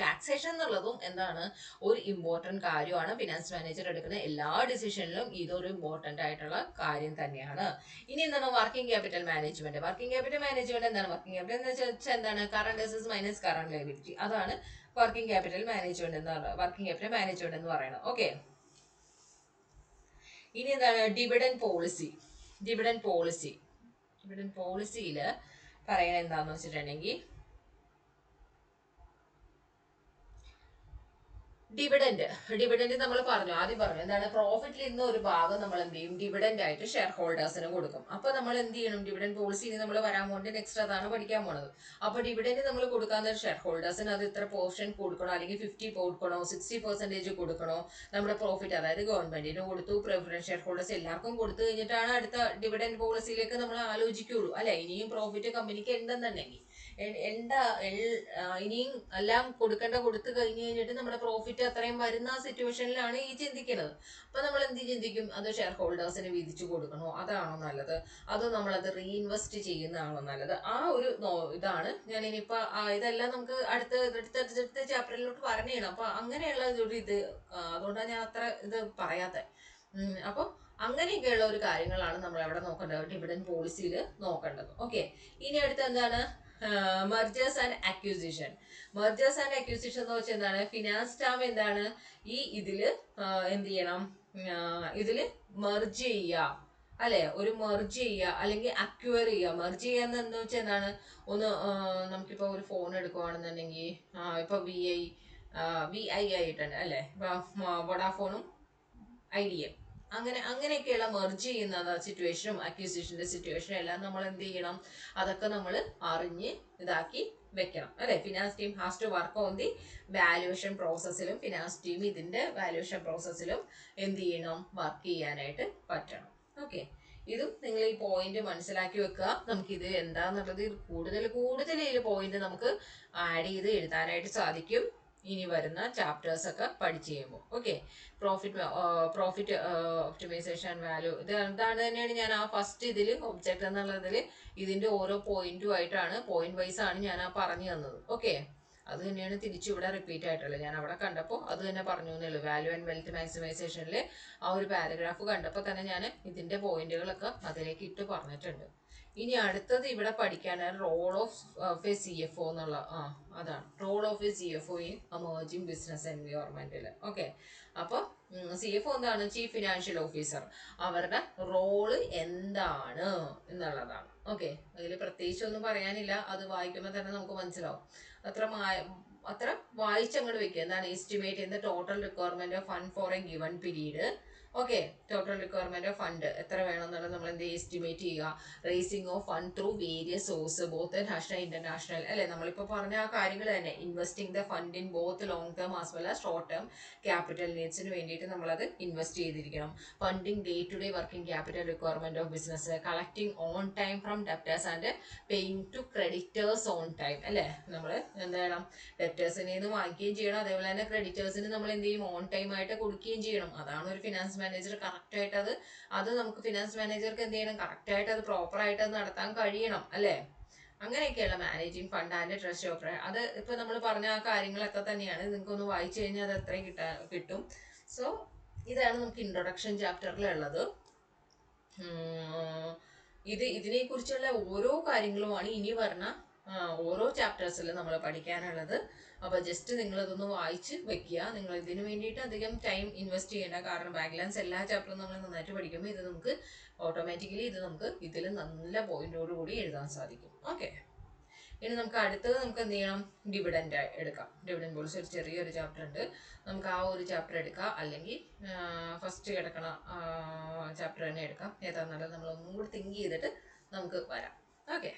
ടാക്സേഷൻ എന്നുള്ളതും എന്താണ്, ഒരു ഇമ്പോർട്ടന്റ് കാര്യമാണ്. ഫിനാൻസ് മാനേജർ എടുക്കുന്ന എല്ലാ ഡിസിഷനിലും ഇതൊരു ഇമ്പോർട്ടന്റ് ആയിട്ടുള്ള കാര്യം തന്നെയാണ്. ഇനി എന്താണ് working capital management. Working capital management എന്താണ്? വർക്കിംഗ് ക്യാപിറ്റൽ എന്ന് വെച്ചാൽ എന്താണ്, current assets minus current liability. അതാണ് വർക്കിംഗ് ക്യാപിറ്റൽ മാനേജ്മെന്റ് എന്ന് പറയുന്നത്. ഓക്കെ, ഇനി എന്താണ് ഡിവിഡൻഡ് പോളിസി. ഡിവിഡൻഡ് പോളിസിയിൽ പറയുന്നത് എന്താന്ന് വെച്ചിട്ടുണ്ടെങ്കിൽ ഡിവിഡൻഡ് നമ്മൾ ആദ്യം പറഞ്ഞു എന്താണ്, പ്രോഫിറ്റിൽ നിന്ന് ഒരു ഭാഗം നമ്മൾ എന്ത് ചെയ്യും, ഡിവിഡൻഡ് ആയിട്ട് ഷെയർ ഹോൾഡേഴ്സിന് കൊടുക്കും. അപ്പൊ നമ്മൾ എന്ത് ചെയ്യണം, ഡിവിഡൻഡ് പോളിസിയിൽ നമ്മൾ വരാൻ പോകേണ്ട നെക്സ്റ്റ് അതാണ് പഠിക്കാൻ പോണത്. അപ്പൊ ഡിവിഡൻഡ് നമ്മൾ കൊടുക്കാവുന്ന ഷെയർ ഹോൾഡേഴ്സിന് അത് ഇത്ര പോർഷൻ കൊടുക്കണോ, അല്ലെങ്കിൽ 50 കൊടുക്കണോ, 60% കൊടുക്കണോ, നമ്മുടെ പ്രോഫിറ്റ് അതായത് ഗവൺമെന്റിന് കൊടുത്തു, പ്രിഫറൻസ് ഷെയർ ഹോൾഡേഴ്സ് എല്ലാവർക്കും കൊടുത്തു കഴിഞ്ഞിട്ടാണ് അടുത്ത ഡിവിഡൻഡ് പോളിസിയിലേക്ക് നമ്മൾ ആലോചിക്കുള്ളൂ അല്ലെ. ഇനിയും പ്രോഫിറ്റ് കമ്പനിക്ക് ഉണ്ടെന്നുണ്ടെങ്കിൽ ഇനിയും എല്ലാം കൊടുത്തു കഴിഞ്ഞിട്ട് നമ്മുടെ പ്രോഫിറ്റ് അത്രയും വരുന്ന സിറ്റുവേഷനിലാണ് ഈ ചിന്തിക്കുന്നത്. അപ്പൊ നമ്മൾ എന്ത് ചിന്തിക്കും, അത് ഷെയർ ഹോൾഡേഴ്സിന് വീതിച്ചു കൊടുക്കണോ, അതാണോ നല്ലത്, അതോ നമ്മളത് റീഇൻവെസ്റ്റ് ചെയ്യുന്നതാണോ നല്ലത്. ആ ഒരു ഇതാണ് ഞാൻ ഇനിയിപ്പോ ഇതെല്ലാം നമുക്ക് അടുത്ത ചാപ്റ്ററിലോട്ട് പറഞ്ഞതാണ്. അപ്പൊ അങ്ങനെയുള്ള ഒരു ഇത് അതുകൊണ്ടാണ് ഞാൻ അത്ര ഇത് പറയാത്തത്. അപ്പൊ അങ്ങനെയൊക്കെയുള്ള ഒരു കാര്യങ്ങളാണ് നമ്മൾ എവിടെ നോക്കേണ്ടത്, ഡിവിഡൻഡ് പോളിസിയിൽ നോക്കേണ്ടത്. ഓക്കെ, ഇനി അടുത്ത എന്താണ്, mergers and acquisition. Mergers and acquisition എന്ന് വെച്ചാൽ എന്താണ്, ഫിനാൻസ് സ്റ്റാഫ് എന്താണ് ഈ ഇതില് എന്ത് ചെയ്യണം, ഇതില് മെർജ് ചെയ്യുക അല്ലെ, ഒരു മെർജ് ചെയ്യുക അല്ലെങ്കിൽ അക്വയർ ചെയ്യുക. മെർജ് ചെയ്യാന്ന് എന്താ വെച്ചാൽ എന്താണ്, ഒന്ന് നമുക്കിപ്പോ ഒരു ഫോൺ എടുക്കുവാണെന്നുണ്ടെങ്കിൽ ഇപ്പൊ VI ആയിട്ടുണ്ട് അല്ലെ, വോഡാഫോണും ഐഡിയ അങ്ങനെയൊക്കെയുള്ള മെർജ് ചെയ്യുന്ന സിറ്റുവേഷനും അക്വിസിഷന്റെ സിറ്റുവേഷനും എല്ലാം നമ്മൾ എന്ത് ചെയ്യണം, അതൊക്കെ നമ്മൾ അറിഞ്ഞ് ഇതാക്കി വെക്കണം അല്ലെ. Finance team has to work on the valuation പ്രോസസ്സിലും ഫിനാൻസ് ടീം ഇതിന്റെ വാല്യുവേഷൻ പ്രോസസ്സിലും എന്ത് ചെയ്യണം, വർക്ക് ചെയ്യാനായിട്ട് പറ്റണം. ഓക്കെ, ഇതും നിങ്ങൾ ഈ പോയിന്റ് മനസ്സിലാക്കി വെക്കുക. നമുക്കിത് എന്താന്നുള്ളത് കൂടുതൽ ഈ പോയിന്റ് നമുക്ക് ആഡ് ചെയ്ത് എഴുതാനായിട്ട് സാധിക്കും ഇനി വരുന്ന ചാപ്റ്റേഴ്സ് ഒക്കെ പഠിച്ചു കഴിയുമ്പോൾ. ഓക്കെ, പ്രോഫിറ്റ് ഒപ്റ്റിമൈസേഷൻ വാല്യൂ ഇതാണ് തന്നെയാണ് ഞാൻ ആ ഫസ്റ്റ് ഇതിൽ ഒബ്ജക്റ്റ് എന്നുള്ളതിൽ ഇതിന്റെ ഓരോ പോയിന്റുമായിട്ടാണ് പോയിന്റ് വൈസ് ആണ് ഞാൻ ആ പറഞ്ഞു തന്നത്. ഓക്കെ, അത് തന്നെയാണ് തിരിച്ചു ഇവിടെ റിപ്പീറ്റ് ആയിട്ടുള്ളത്. ഞാൻ അവിടെ കണ്ടപ്പോൾ അത് തന്നെ പറഞ്ഞു എന്നേ ഉള്ളൂ. വാല്യൂ ആൻഡ് വെൽത്ത് മാക്സിമൈസേഷനിൽ ആ ഒരു പാരഗ്രാഫ് കണ്ടപ്പോൾ തന്നെ ഞാൻ ഇതിന്റെ പോയിന്റുകളൊക്കെ അതിലേക്ക് ഇട്ട് പറഞ്ഞിട്ടുണ്ട്. ഇനി അടുത്തത് ഇവിടെ പഠിക്കാനാണ് റോൾ ഓഫ് എ CFO എന്നുള്ള അതാണ് role of a CFO in emerging business എൻവയോൺമെന്റിൽ. ഓക്കെ, അപ്പൊ CFO എന്താണ്, ചീഫ് ഫിനാൻഷ്യൽ ഓഫീസർ. അവരുടെ റോള് എന്താണ് എന്നുള്ളതാണ്. ഓക്കെ, അതിൽ പ്രത്യേകിച്ച് ഒന്നും പറയാനില്ല, അത് വായിക്കുമ്പോൾ തന്നെ നമുക്ക് മനസ്സിലാവും. അത്ര വായിച്ചങ്ങോട്ട് വെക്കുക. എന്താണ്, estimate in the total requirement of fund for a given period okay, total requirement of fund എത്ര വേണമെന്നുള്ളത് നമ്മൾ എന്ത് എസ്റ്റിമേറ്റ് ചെയ്യുക. Raising of fund through various source both national international അല്ലെ, നമ്മളിപ്പോൾ പറഞ്ഞ ആ കാര്യങ്ങൾ തന്നെ. Investing the fund in both long term as well as short term capital നീഡ്സിന് വേണ്ടിയിട്ട് നമ്മളത് ഇൻവെസ്റ്റ് ചെയ്തിരിക്കണം. Funding day to day working capital requirement of business, collecting on time from debtors and paying to creditors on time അല്ലേ. നമ്മൾ എന്ത് ചെയ്യണം, ഡെപ്റ്റേഴ്സിനെ നിന്ന് വാങ്ങിക്കുകയും ചെയ്യണം, അതേപോലെ തന്നെ ക്രെഡിറ്റേഴ്സിന് നമ്മൾ എന്ത് ചെയ്യും, ഓൺ ടൈം ആയിട്ട് കൊടുക്കുകയും ചെയ്യണം. അതാണ് ഒരു ഫിനാൻസ് മാനേജർ കറക്റ്റ് ആയിട്ട് അത് നമുക്ക് ഫിനാൻസ് മാനേജർക്ക് എന്ത് ചെയ്യണം, കറക്റ്റ് ആയിട്ട് അത് പ്രോപ്പർ ആയിട്ട് അത് നടത്താൻ കഴിയണം അല്ലേ. അങ്ങനെയൊക്കെയുള്ള managing fund and treasury of അത് ഇപ്പൊ നമ്മൾ പറഞ്ഞ ആ കാര്യങ്ങളൊക്കെ തന്നെയാണ്. നിങ്ങൾക്കൊന്ന് വായിച്ചു കഴിഞ്ഞാൽ അത് എത്രയും കിട്ടും. സോ ഇതാണ് നമുക്ക് ഇൻട്രൊഡക്ഷൻ ചാപ്റ്ററിലുള്ളത്. ഇതിനെ കുറിച്ചുള്ള ഓരോ കാര്യങ്ങളുമാണ് ഇനി പറഞ്ഞ ഓരോ ചാപ്റ്റേഴ്സിൽ നമ്മൾ പഠിക്കാനുള്ളത്. അപ്പോൾ ജസ്റ്റ് നിങ്ങൾ ഇതൊന്ന് വായിച്ച് വെക്കുക. നിങ്ങൾ ഇതിന് വേണ്ടിയിട്ട് അധികം ടൈം ഇൻവെസ്റ്റ് ചെയ്യേണ്ട. കാരണം ബാക്ക്ലാൻസ് എല്ലാ ചാപ്റ്ററും നമ്മൾ നന്നായിട്ട് പഠിക്കുമ്പോൾ ഇത് നമുക്ക് ഓട്ടോമാറ്റിക്കലി ഇതിൽ നല്ല പോയിന്റോട് കൂടി എഴുതാൻ സാധിക്കും. ഓക്കെ, ഇനി നമുക്ക് അടുത്തത് നമുക്ക് എന്ത് ചെയ്യണം, ഡിവിഡൻഡ് എടുക്കാം. ഡിവിഡൻഡ് പോളിസി ഒരു ചെറിയൊരു ചാപ്റ്റർ ഉണ്ട്, നമുക്ക് ആ ഒരു ചാപ്റ്റർ എടുക്കാം. അല്ലെങ്കിൽ ഫസ്റ്റ് കിടക്കണ ചാപ്റ്റർ തന്നെ എടുക്കാം. ഏതാണെന്നുള്ളത് നമ്മൾ ഒന്നും കൂടി തിങ്ക് ചെയ്തിട്ട് നമുക്ക് വരാം. ഓക്കെ.